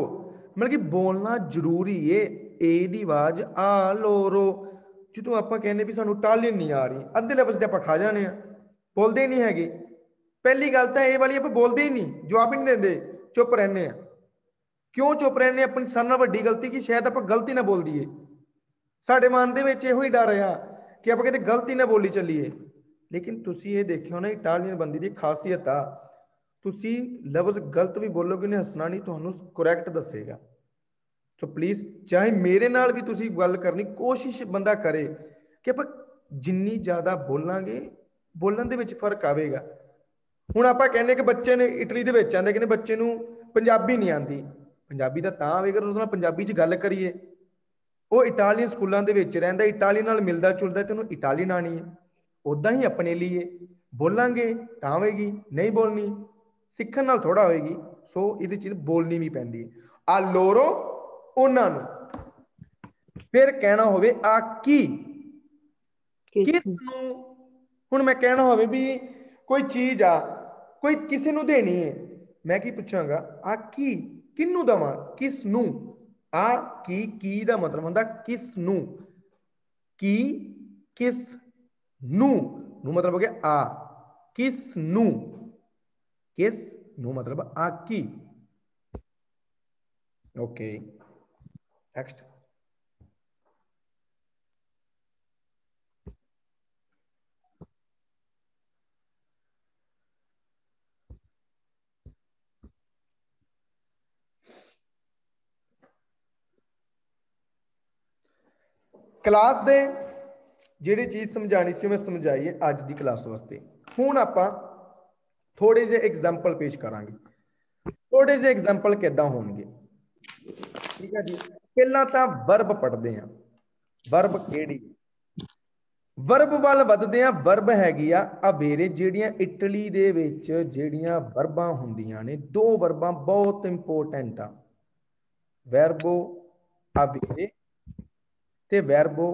मतलब कि बोलना जरूरी है। ए दी आवाज आ लोरो। जो आप कहने भी सानू इटालियन नहीं आ रही, अद्धे लफ्ज़ आप खा जाने, बोलते ही नहीं है। पहली गल तो ये वाली आप बोलते ही नहीं, जवाब ही नहीं देंगे, चुप रहने। क्यों चुप रहने? अपनी सारे नाल वड्डी गलती कि शायद आप गलती ना बोल दीए। साडे मन दे विच इहो ही डर रहा कि आप कहते गलती ना बोली चलीए। लेकिन तुसी ये देखियो ना, इटालियन बंदी की खासियत आ, तुसी लफ्ज़ गलत भी बोलोगे उन्हें हसना नहीं, तुहानू करैक्ट दसेगा। तो प्लीज़ चाहे मेरे नाल भी तुसी गल करनी, कोशिश बंदा करे कि आप जिन्नी ज़्यादा बोलांगे, बोलन दे विच फर्क आवेगा। हुण आपां कहने कि बच्चे ने इटली दे विच आंदे, कहने बच्चे नू पंजाबी नहीं आती। पंजाबी दा तां आवेगा उहदे नाल पंजाबी च गल करिए। वो इटालियन स्कूलों के विच रहिंदा, इटाली नाल मिलदा जुलदा, ते उहनूं इटालियन आनी है। उदां ही अपने लिए बोलांगे तां होएगी, नहीं बोलनी सीखण नाल थोड़ा होएगी। सो इहदे चीज बोलनी भी पैंदी है। आ लोरो उन्हां नूं। फिर कहना होवे आ की, किस नूं। हुण मैं कहना होवे भी कोई चीज आ, कोई किसी नूं देनी है, मैं की पुछांगा आ की, किनू दवां, किस नूं। आ की दा मतलब होंदा किस नूं। की, किस, नू, नू मतलब हो गया आ, किस नू, किस नू मतलब आ की। Okay next. क्लास दे जिहड़ी चीज समझानी सी मैं समझाई है अज दी क्लास वास्ते। हुण आपां थोड़े जे एग्जाम्पल पेश करांगे। थोड़े जे एग्जाम्पल किदां होणगे, ठीक है जी। पहला तां वर्ब पढ़दे हां, वर्ब किहड़ी? वर्ब वाल वधदे हां। वर्ब हैगी आ अवेरे, जिहड़ियां इटली दे विच जिहड़ियां वर्बां हुंदियां ने, दो वर्बां बहुत इंपोर्टेंट आ, वर्बो अवेरे ते वर्बो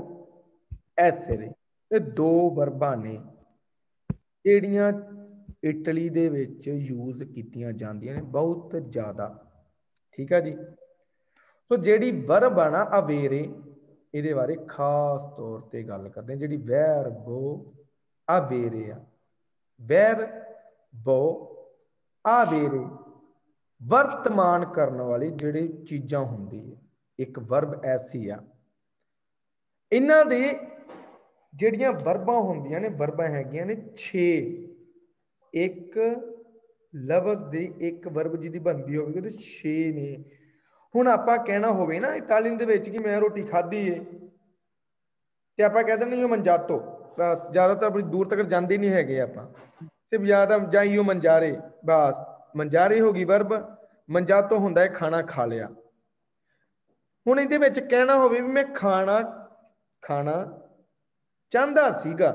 एसेरे। ये दो वर्बां ने जिहड़ियां इटली दे विच यूज कीतियां जांदियां ने बहुत ज़्यादा, ठीक है जी। सो जिहड़ी वर्ब आ ना अवेरे, इहदे बारे खास तौर पर गल करते हैं। जिहड़ी वर्बो अवेरे आ, वर्बो अवेरे वर्तमान करने वाली जिहड़ी चीज़ां हुंदी है, एक वर्ब ऐसी आ ਇਹਨਾਂ ਦੇ ਜਿਹੜੀਆਂ ਵਰਬਾਂ ਹੁੰਦੀਆਂ ਨੇ, ਵਰਬਾਂ ਹੈਗੀਆਂ ਨੇ 6। ਇੱਕ ਲਫ਼ਜ਼ ਦੀ ਇੱਕ ਵਰਬ ਜਿਹਦੀ ਬਣਦੀ ਹੋਵੇਗੀ ਤੇ 6 ਨੇ। ਹੁਣ ਆਪਾਂ ਕਹਿਣਾ ਹੋਵੇ ਨਾ ਇਟਾਲੀਅਨ ਦੇ ਵਿੱਚ ਕਿ ਮੈਂ ਰੋਟੀ ਖਾਧੀ ਏ, ਤੇ ਆਪਾਂ ਕਹਿ ਦਿੰਦੇ ਮੰਜਾਤੋ। ਬਸ ਜ਼ਿਆਦਾਤਰ ਬੜੀ ਦੂਰ ਤੱਕ ਜਾਂਦੇ ਨਹੀਂ ਹੈਗੇ ਆਪਾਂ, ਸਿਰਫ ਜ਼ਿਆਦਾ ਜਾਈਓ ਮੰਜਾਰੇ, ਬਸ ਮੰਜਾਰੇ ਹੋ ਗਈ ਵਰਬ। ਮੰਜਾਤੋ ਹੁੰਦਾ ਹੈ ਖਾਣਾ ਖਾ ਲਿਆ। ਹੁਣ ਇਹਦੇ ਵਿੱਚ ਕਹਿਣਾ ਹੋਵੇ ਵੀ ਮੈਂ ਖਾਣਾ ਖਾਣਾ ਚਾਹੁੰਦਾ ਸੀਗਾ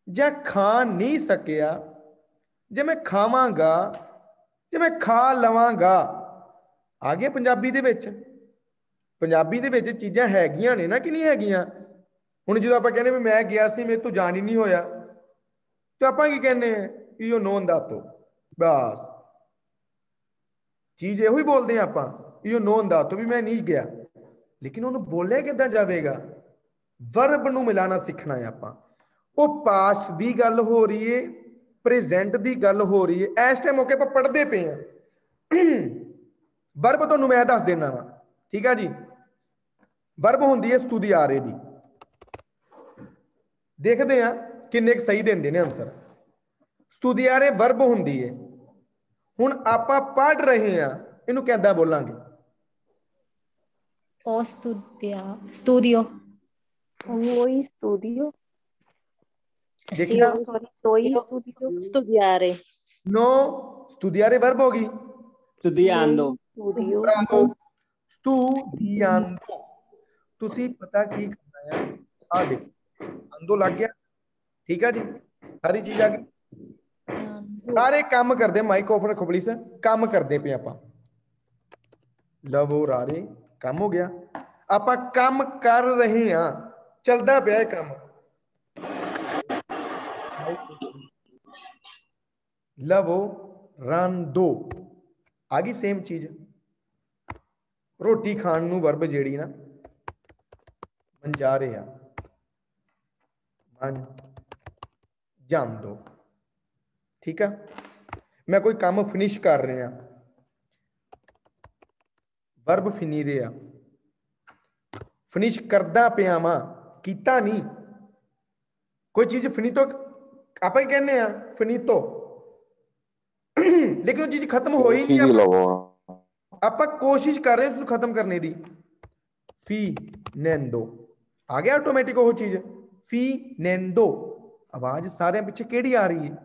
ਜਾਂ ਖਾ ਨਹੀਂ ਸਕਿਆ, ਜੇ ਮੈਂ ਖਾਵਾਂਗਾ, ਜੇ ਮੈਂ ਖਾ ਲਵਾਂਗਾ, ਆ ਗਿਆ ਪੰਜਾਬੀ ਦੇ ਵਿੱਚ। ਪੰਜਾਬੀ ਦੇ ਵਿੱਚ ਚੀਜ਼ਾਂ ਹੈਗੀਆਂ ਨੇ ਨਾ ਕਿ ਨਹੀਂ ਹੈਗੀਆਂ। ਹੁਣ ਜਦੋਂ ਆਪਾਂ ਕਹਿੰਦੇ ਵੀ ਮੈਂ ਗਿਆ ਸੀ, ਮੇਰੇ ਤੋਂ ਜਾਣ ਹੀ ਨਹੀਂ ਹੋਇਆ, ਤੇ ਆਪਾਂ ਕੀ ਕਹਿੰਦੇ ਆ, ਈਓ ਨੋਨ ਦਾਤੋ। ਬਸ ਚੀਜ਼ ਇਹੋ ਹੀ ਬੋਲਦੇ ਆ ਆਪਾਂ, ਈਓ ਨੋਨ ਦਾਤੋ, ਵੀ ਮੈਂ ਨਹੀਂ ਗਿਆ। ਲੇਕਿਨ ਉਹਨੂੰ ਬੋਲਿਆ ਕਿੱਦਾਂ ਜਾਵੇਗਾ? ਵਰਬ ਨੂੰ ਮਿਲਾਣਾ ਸਿੱਖਣਾ ਹੈ ਆਪਾਂ। ਉਹ ਪਾਸਟ ਦੀ ਗੱਲ ਹੋ ਰਹੀ ਏ, ਪ੍ਰੈਜ਼ੈਂਟ ਦੀ ਗੱਲ ਹੋ ਰਹੀ ਹੈ। ਇਸ ਟਾਈਮ ਮੌਕੇ ਆਪਾਂ ਪੜ੍ਹਦੇ ਪਏ ਆ। ਵਰਬ ਤੁਹਾਨੂੰ ਮੈਂ ਦੱਸ ਦੇਣਾ ਵਾ, ਠੀਕ ਆ ਜੀ। ਵਰਬ ਹੁੰਦੀ ਹੈ ਸਤੁਦੀਆਰੇ ਦੀ। ਦੇਖਦੇ ਆ ਕਿੰਨੇ ਕੁ ਸਹੀ ਦਿੰਦੇ ਨੇ ਆਨਸਰ। ਸਤੁਦੀਆਰੇ ਵਰਬ ਹੁੰਦੀ ਹੈ। ਹੁਣ ਆਪਾਂ ਪੜ੍ਹ ਰਹੇ ਆ, ਇਹਨੂੰ ਕਿੱਦਾਂ ਬੋਲਾਂਗੇ? O studio. Voi studio. देखिया Sorry, toi studio. Studiare. No, studiare verbo होगी Studiando. Studio. bravo studiando। ਤੁਸੀਂ ਪਤਾ ਕੀ ਕਰਨਾ ਹੈ, ਆ ਦੇਖੋ ਅੰਦੋ ਲੱਗ ਗਿਆ, ਠੀਕ ਆ ਜੀ। ਸਾਰੀ ਚੀਜ਼ ਆ ਗਈ, ਸਾਰੇ ਕੰਮ ਕਰਦੇ। ਮਾਈਕ ਓਪਨ ਰੱਖੋ ਪਲੀਜ਼। ਕੰਮ ਕਰਦੇ ਪਏ ਆਪਾਂ, ਲਵੋ ਰਾਰੇ ਕੰਮ ਹੋ ਗਿਆ। ਆਪਾਂ ਕੰਮ ਕਰ ਰਹੇ ਹਾਂ, ਚੱਲਦਾ ਪਿਆ ਇਹ ਕੰਮ। ਲਵੋ ਰਾਂਦੋ ਆ ਗਈ ਸੇਮ ਚੀਜ਼। ਰੋਟੀ ਖਾਣ ਨੂੰ ਵਰਬ ਜਿਹੜੀ ਨਾ ਮੰਜਾਰੇ ਆ, ਮਨ ਜਾਂਦੋ, ਠੀਕ ਆ। ਮੈਂ ਕੋਈ ਕੰਮ ਫਿਨਿਸ਼ ਕਰ ਰਿਹਾ, ਵਰਬ ਫਿਨੀਰੇ ਆ। ਫਿਨਿਸ਼ ਕਰਦਾ ਪਿਆ ਵਾਂ, ਕੀਤਾ ਨਹੀਂ। ਕੋਈ ਚੀਜ਼ ਫਿਨੀਟੋ ਆਪਾਂ ਹੀ ਕਹਿੰਦੇ ਆ, ਫਿਨੀਟੋ, ਲੇਕਿਨ ਉਹ ਚੀਜ਼ ਖਤਮ ਹੋਈ ਨਹੀਂ। ਆਪਾਂ ਕੋਸ਼ਿਸ਼ ਕਰ ਰਹੇ ਉਸ ਨੂੰ ਖਤਮ ਕਰਨੇ ਦੀ। ਫੀਨੈਂਦੋ ਆ ਗਿਆ ਆਟੋਮੈਟਿਕ ਉਹ ਚੀਜ਼। ਫੀਨੈਂਦੋ ਆਵਾਜ਼ ਸਾਰਿਆਂ ਪਿੱਛੇ ਕਿਹੜੀ ਆ ਰਹੀ ਹੈ?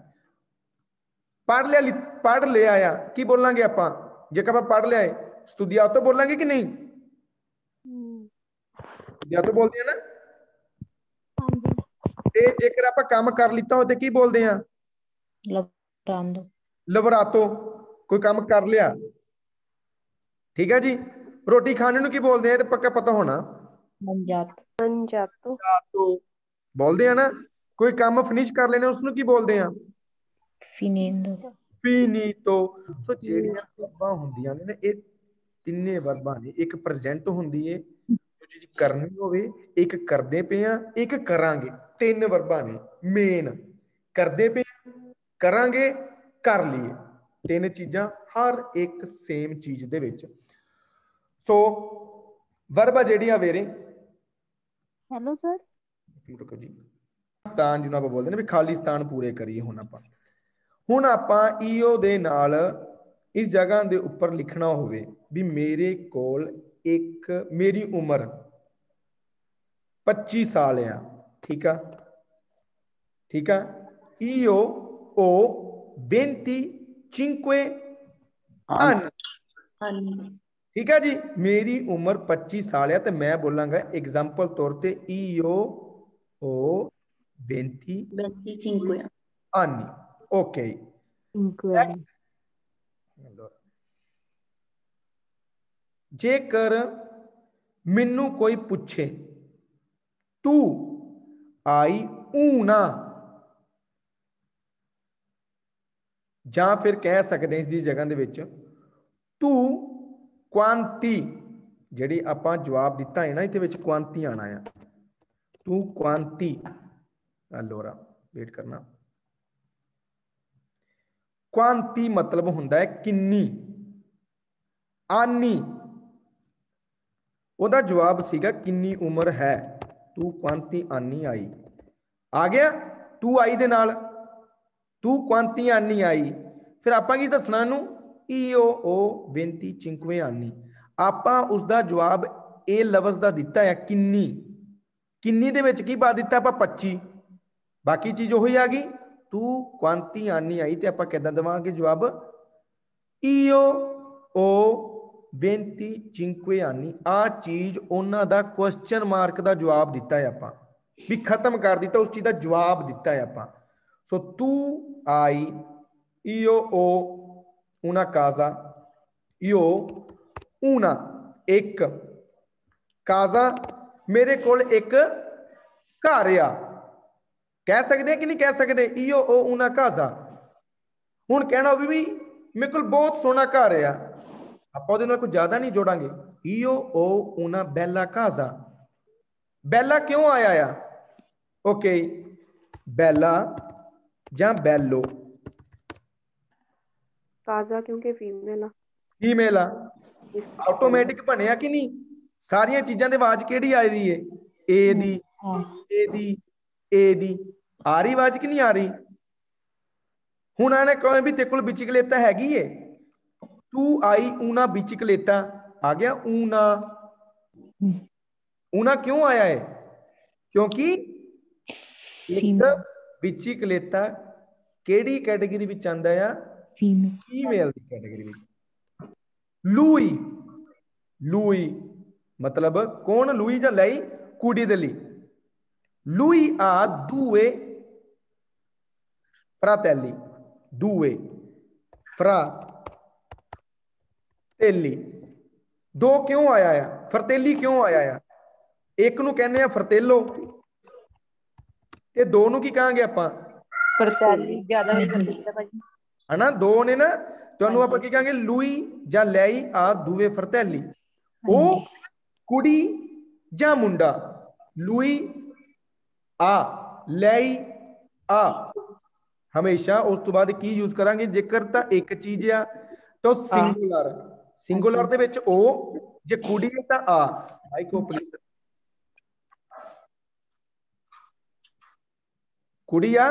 ਪੜ੍ਹ ਲਿਆ ਆ, ਕੀ ਬੋਲਾਂਗੇ ਆਪਾਂ? ਜੇਕਰ ਆਪਾਂ ਪੜ੍ਹ ਲਿਆ ਹੈ ਸਤੁਦੀਆਤੋ ਬੋਲਾਂਗੇ ਕਿ ਨਹੀਂ? ਸਤੁਦੀਆਤੋ ਬੋਲਦੇ ਆ ਨਾ। ਤੇ ਜੇਕਰ ਆਪਾਂ ਕੰਮ ਕਰ ਲਿੱਤਾ ਹੋ ਤੇ ਕੀ ਬੋਲਦੇ ਆ? Lavorando. ਲਵਰਾਤੋ, ਕੋਈ ਕੰਮ ਕਰ ਲਿਆ, ਠੀਕ ਹੈ ਜੀ। ਰੋਟੀ ਖਾਣੇ ਨੂੰ ਕੀ ਬੋਲਦੇ ਆ? ਤੇ ਪੱਕਾ ਪਤਾ ਹੋਣਾ, Mangiato. Mangiato. ਬੋਲਦੇ ਆ ਨਾ। ਕੋਈ ਕੰਮ ਫਿਨਿਸ਼ ਕਰ ਲੈਣੇ ਉਸ ਨੂੰ ਕੀ ਬੋਲਦੇ ਆ? Finendo. ਫਿਨੀਟੋ। ਸੋ ਜਿਹੜੀਆਂ ਵਰਬਾਂ ਹੁੰਦੀਆਂ ਨੇ ਇਹ ਤਿੰਨੇ ਵਰਬਾਂ ਨੇ। ਇੱਕ ਪ੍ਰੈਜ਼ੈਂਟ ਹੁੰਦੀ ਏ, ਜੋ ਚੀਜ਼ ਕਰਨੀ ਹੋਵੇ, ਇੱਕ ਕਰਦੇ ਪਏ ਆ, ਇੱਕ ਕਰਾਂਗੇ। ਤਿੰਨ ਵਰਬਾਂ ਨੇ ਮੇਨ। ਕਰਦੇ ਪਏ, ਕਰਾਂਗੇ, ਕਰ ਲਈਏ। ਤਿੰਨ ਚੀਜ਼ਾਂ ਹਰ ਇੱਕ ਸੇਮ ਚੀਜ਼ ਦੇ ਵਿੱਚ। ਸੋ ਵਰਬ ਆ ਜਿਹੜੀਆਂ ਵੇਰੇ, Hello, sir. ਰੁਕੋ ਜੀ, ਸਥਾਨ ਜਿਹਨੂੰ ਆਪਾਂ ਬੋਲਦੇ ਨੇ ਵੀ ਖਾਲੀ ਸਥਾਨ ਪੂਰੇ ਕਰੀਏ। ਹੁਣ ਆਪਾਂ ਈਓ ਦੇ ਨਾਲ ਇਸ ਜਗ੍ਹਾ ਦੇ ਉੱਪਰ ਲਿਖਣਾ ਹੋਵੇ ਵੀ ਮੇਰੇ ਕੋਲ ਇੱਕ, ਮੇਰੀ ਉਮਰ 25 ਸਾਲ ਆ, ਠੀਕ ਆ, ਠੀਕ ਆ। io ho 25 anni, ठीक है जी। मेरी उम्र 25 साल है, तो मैं बोलांगा एग्जाम्पल तौर पे io ho 25 anni। ओके, जेकर मैनू कोई पूछे तू आई ऊना, ਜਾਂ ਫਿਰ ਕਹਿ ਸਕਦੇ ਇਸ ਦੀ ਜਗ੍ਹਾ ਦੇ ਵਿੱਚ ਤੂੰ ਕੁਆਂਤੀ, ਜਿਹੜੀ ਆਪਾਂ ਜਵਾਬ ਦਿੱਤਾ ਹੈ ਨਾ, ਇਹਦੇ ਵਿੱਚ ਕੁਆਂਤੀ ਆਣਾ ਆ। ਤੂੰ ਕੁਆਂਤੀ, ਅਲੋਰਾ ਵੇਟ ਕਰਨਾ। ਕੁਆਂਤੀ ਮਤਲਬ ਹੁੰਦਾ ਹੈ ਕਿੰਨੀ। ਆਨੀ ਉਹਦਾ ਜਵਾਬ ਸੀਗਾ ਕਿੰਨੀ ਉਮਰ ਹੈ। तू quanti anni आई, आ गया तू आई दे नाल, तू quanti anni आई। फिर आपां की दसना नू io ho 25 anni, आपां उसका जवाब ए लफ्ज़ का दिता है किन्नी, किन्नी दे विच की पा दिता आपां 25, बाकी चीज़ वही आ गई। तू quanti anni आई तो आपां किदां देवांगे जवाब io ho 25 anni। आ चीज उन्हां दा क्वेश्चन मार्क का जवाब दिता है आपां, भी खत्म कर दिता, उस चीज का जवाब दिता है आपां। सो तू आई io ho una casa, io una एक casa, मेरे कोल एक घर आ, कह सकते कि नहीं कह सकते io ho una casa। हुण कहना भी मेरे को बहुत सोहना घर आ, आप कुछ ज्यादा नहीं जोड़ांगे io ho una bella casa। बेला क्यों आया आ, ओके बेला या बेलो, काजा क्योंकि फीमेल फीमेल आ, ऑटोमैटिक बनया कि नहीं, सारिया चीजों की आवाज केड़ी आ रही है, ए दी, ए दी, ए दी, आ रही आवाज कि नहीं आ रही। हुण आने कहे भी तेरे कोल बिचिकलेता हैगी है, तू आई ऊना बिचिकलेता, आ गया ऊना। ऊना क्यों आया है, क्योंकि एक बिचिकलेता केड़ी कैटेगरी विच आंदा है, फीमेल की कैटेगरी विच। लुई, लुई मतलब कौन, लुई या लई कुड़ी दे लई। लुई आ दूए fratelli, due fratelli, दो क्यों आया है, फरतेली क्यों आया है, एक नू कहने फरतेलो ते दो नू की कहांगे आपां फरतेली, ज्यादा भी कर दिया भाई है ना, दो ने ना, तो आप की कहांगे लुई या लई आ दूए फरतेली। ओ कुड़ी या मुंडा, लुई आ लई आ, हमेशा उस तो बाद की यूज करांगे जेकर तो एक चीज आ तो सिंगुलर, सिंगुलर दे विच ओ, जे कुड़ी है तो आ। माइक ओ प्लीज, कुड़ी आ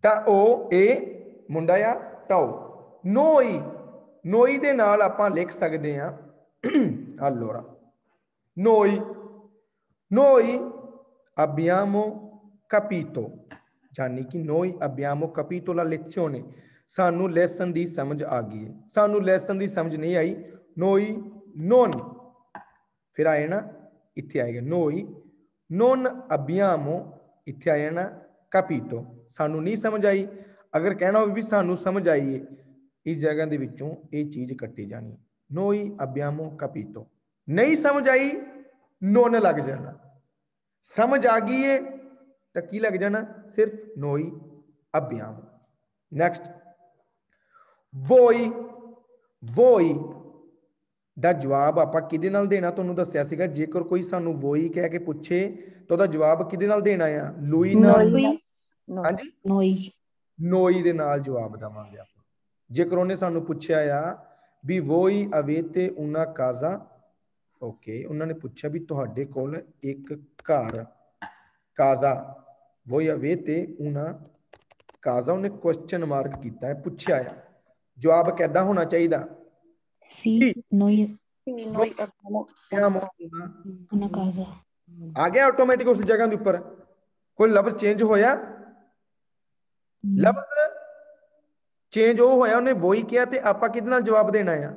ता ओ, ए मुंडा आ ता ओ। नोई, नोई दे नाल आपां लिख सकते हैं allora noi, noi abbiamo capito, यानी कि noi abbiamo capito la lezione, सानू लेसन दी समझ आ गई है। सानू लेसन दी समझ नहीं आई, noi non, फिर आए ना इत्थे आएगा noi non abbiamo, इत्थे आए ना capito, सानू नहीं समझ आई। अगर कहना हो भी सानू समझ आई है, इस जगह दे विचों ये चीज कट्टी जानी, noi abbiamo capito। नहीं समझ आई नोन लग जाना, समझ आ गई है तो की लग जाना सिर्फ noi abbiamo। Next voi, voi ਦਾ ਜਵਾਬ ਆਪਾਂ ਕਿਹਦੇ ਨਾਲ ਦੇਣਾ, ਤੁਹਾਨੂੰ ਦੱਸਿਆ ਸੀਗਾ ਜੇਕਰ ਕੋਈ ਸਾਨੂੰ ਵੋਈ ਕਹਿ ਕੇ ਪੁੱਛੇ ਤਾਂ ਉਹਦਾ ਜਵਾਬ ਕਿਹਦੇ ਨਾਲ ਦੇਣਾ ਆ, ਲੂਈ ਨਾਲ, ਹਾਂਜੀ ਨੋਈ, ਨੋਈ ਦੇ ਨਾਲ ਜਵਾਬ ਦੇਵਾਂਗੇ ਆਪਾਂ। ਜੇਕਰ ਉਹਨੇ ਸਾਨੂੰ ਪੁੱਛਿਆ ਆ ਵੀ ਵੋਈ ਅਵੇਤੇ ਉਨਾ ਕਾਜ਼ਾ, ਓਕੇ ਉਹਨਾਂ ਨੇ ਪੁੱਛਿਆ ਵੀ ਤੁਹਾਡੇ ਕੋਲ ਇੱਕ ਘਰ, ਕਾਜ਼ਾ ਵੋਈ ਅਵੇਤੇ ਉਨਾ ਕਾਜ਼ਾ, ਉਹਨੇ ਕੁਐਸਚਨ ਮਾਰਕ ਕੀਤਾ ਹੈ, ਪੁੱਛਿਆ ਆ, ਜਵਾਬ ਕਿੱਦਾਂ ਹੋਣਾ ਚਾਹੀਦਾ, Sì, noi abbiamo una casa। आ गया ऑटोमेटिक उस जगह के ऊपर, कोई लफ्ज चेंज होया, लफ्ज चेंज वो होया, उन्हें वही किया ते आपा किदे नाल जवाब देना है,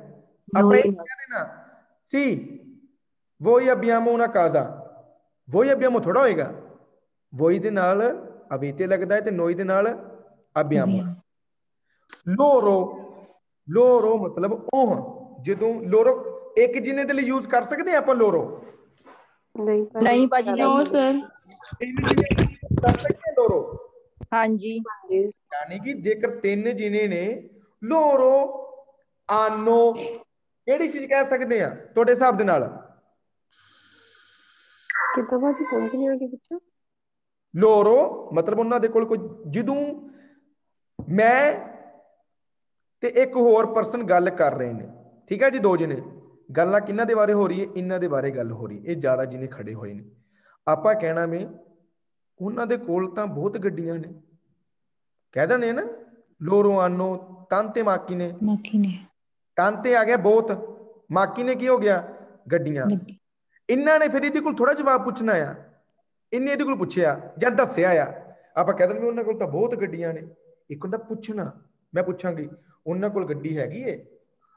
आपा ये क्या देना सी वही abbiamo una casa, वही abbiamo थोड़ा होएगा, वही दे नाल अबीते लगदा है ते नोई दे नाल abbiamo। लोरो, लोरो मतलब ओह, ਜਦੋਂ ਲੋਰੋ ਇੱਕ ਜਿਨੇ ਦੇ ਲਈ ਯੂਜ਼ ਕਰ ਸਕਦੇ ਆ ਆਪਾਂ ਲੋਰੋ, नहीं भाजी नो सर। ਤਿੰਨ ਜਿਨੇ ਕਰ ਸਕਦੇ ਆ ਲੋਰੋ, ਹਾਂਜੀ यानी कि जेकर तीन जिने ने लोरो आनो केड़ी चीज कह सकते हैं तोड़े हिसाब दे नाल, कितना भाजी समझ नहीं आ गई बच्चा। लोरो मतलब उन्हां दे कोल कोई जदों मैं ते एक होर पर्सन गल कर रहे हैं, ठीक है जी, दो जिने गल्लां किन्हां दे बारे हो रही है, इन्हां दे बारे गल हो रही है, ये ज्यादा जिने खड़े हुए हैं। ਆਪਾਂ ਕਹਿਣਾ ਵੀ ਉਹਨਾਂ ਦੇ ਕੋਲ ਤਾਂ ਬਹੁਤ ਗੱਡੀਆਂ ਨੇ, ਕਹਿ ਦਿੰਦੇ ਨਾ ਲੋਰੋ ਆਨੋ ਤਾਂਤੇ ਮਾਕੀ ਨੇ, माकी ने ਤਾਂਤੇ ਆ ਗਿਆ ਬਹੁਤ, ਮਾਕੀ ਨੇ ਕੀ ਹੋ ਗਿਆ ਗੱਡੀਆਂ। गड्डी ਇਹਨਾਂ ਨੇ ਫਿਰ ਇਹਦੇ ਕੋਲ ਥੋੜਾ ਜਵਾਬ ਪੁੱਛਣਾ ਆ, ਇਹਨੇ ਇਹਦੇ ਕੋਲ ਪੁੱਛਿਆ ਜਾਂ ਦੱਸਿਆ ਆ, ਆਪਾਂ ਕਹਿ ਦਿੰਦੇ ਉਹਨਾਂ ਕੋਲ ਤਾਂ ਬਹੁਤ ਗੱਡੀਆਂ ਨੇ। ਇੱਕ ਹੁੰਦਾ ਪੁੱਛਣਾ, ਮੈਂ ਪੁੱਛਾਂਗੀ ਉਹਨਾਂ ਕੋਲ ਗੱਡੀ ਹੈਗੀ ਏ,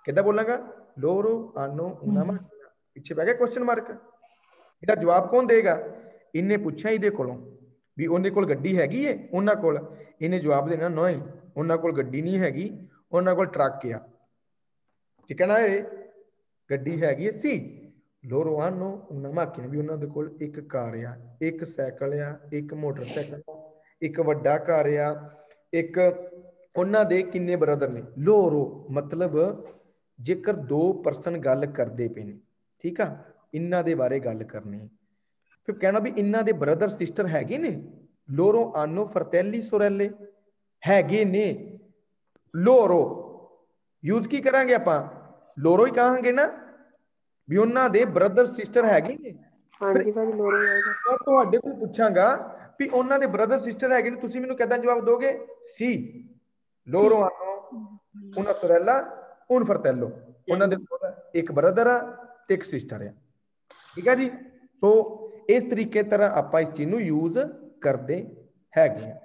ਕਿੱਦਾਂ ਬੋਲਾਂਗਾ ਲੋਰੋ ਆਨੋ una macchina, ਪਿੱਛੇ ਪੈ ਗਿਆ ਕੁਐਸਚਨ ਮਾਰਕ। ਇਹਦਾ ਜਵਾਬ ਕੌਣ ਦੇਗਾ, ਇਹਨੇ ਪੁੱਛਿਆ ਇਹਦੇ ਕੋਲੋਂ ਵੀ ਉਹਦੇ ਕੋਲ ਗੱਡੀ ਹੈਗੀ ਏ ਉਹਨਾਂ ਕੋਲ, ਇਹਨੇ ਜਵਾਬ ਦੇਣਾ ਨਹੀਂ ਉਹਨਾਂ ਕੋਲ ਗੱਡੀ ਨਹੀਂ ਹੈਗੀ, ਉਹਨਾਂ ਕੋਲ ਟਰੱਕ ਆ। ਠੀਕ ਹੈ ਨਾ, ਇਹ ਗੱਡੀ ਹੈਗੀ ਏ ਸੀ ਲੋਰੋ ਆਨੋ una macchina, ਵੀ ਉਹਨਾਂ ਦੇ ਕੋਲ ਇੱਕ ਕਾਰ ਆ, ਇੱਕ ਸਾਈਕਲ ਆ, ਇੱਕ ਮੋਟਰਸਾਈਕਲ ਆ, ਇੱਕ ਵੱਡਾ ਘਰ ਆ, ਇੱਕ ਉਹਨਾਂ ਦੇ ਕਿੰਨੇ ਬ੍ਰਦਰ ਨੇ। ਲੋਰੋ ਮਤਲਬ ਜੇਕਰ ਦੋ ਪਰਸਨ ਗੱਲ ਕਰਦੇ ਪਏ ਨੇ, ਠੀਕ ਆ, ਇਹਨਾਂ ਦੇ ਬਾਰੇ ਗੱਲ ਕਰਨੀ। ਫਿਰ ਕਹਿਣਾ ਵੀ ਇਹਨਾਂ ਦੇ ਬ੍ਰਦਰ ਸਿਸਟਰ ਹੈਗੇ ਨੇ, ਲੋਰੋ ਆਨੋ ਫਰਤੈਲੀ ਸੋਰੈਲੇ, ਹੈਗੇ ਨੇ। ਲੋਰੋ ਯੂਜ਼ ਕੀ ਕਰਾਂਗੇ ਆਪਾਂ, ਲੋਰੋ ਹੀ ਕਹਾਂਗੇ ਨਾ, ਵੀ ਉਹਨਾਂ ਦੇ ਬ੍ਰਦਰ ਸਿਸਟਰ ਹੈਗੇ ਨੇ। ਹਾਂਜੀ ਭਾਜੀ ਲੋਰੋ ਆਏਗਾ। ਮੈਂ ਤੁਹਾਡੇ ਕੋਲ ਪੁੱਛਾਂਗਾ ਵੀ ਉਹਨਾਂ ਦੇ ਬ੍ਰਦਰ ਸਿਸਟਰ ਹੈਗੇ ਨੇ, ਤੁਸੀਂ ਮੈਨੂੰ ਕਿੱਦਾਂ ਜਵਾਬ ਦੋਗੇ, ਸੀ ਲੋਰੋ ਆਨੋ una sorella un fratello, ਉਹਨਾਂ ਦੇ ਕੋਲ ਇੱਕ ਬ੍ਰਦਰ ਆ ਤੇ ਇੱਕ ਸਿਸਟਰ ਆ। ਠੀਕ ਹੈ ਜੀ। ਸੋ ਇਸ ਤਰੀਕੇ ਤਰ੍ਹਾਂ ਆਪਾਂ ਇਸ ਚੀਜ਼ ਨੂੰ ਯੂਜ਼ ਕਰਦੇ ਹੈਗੇ ਆ।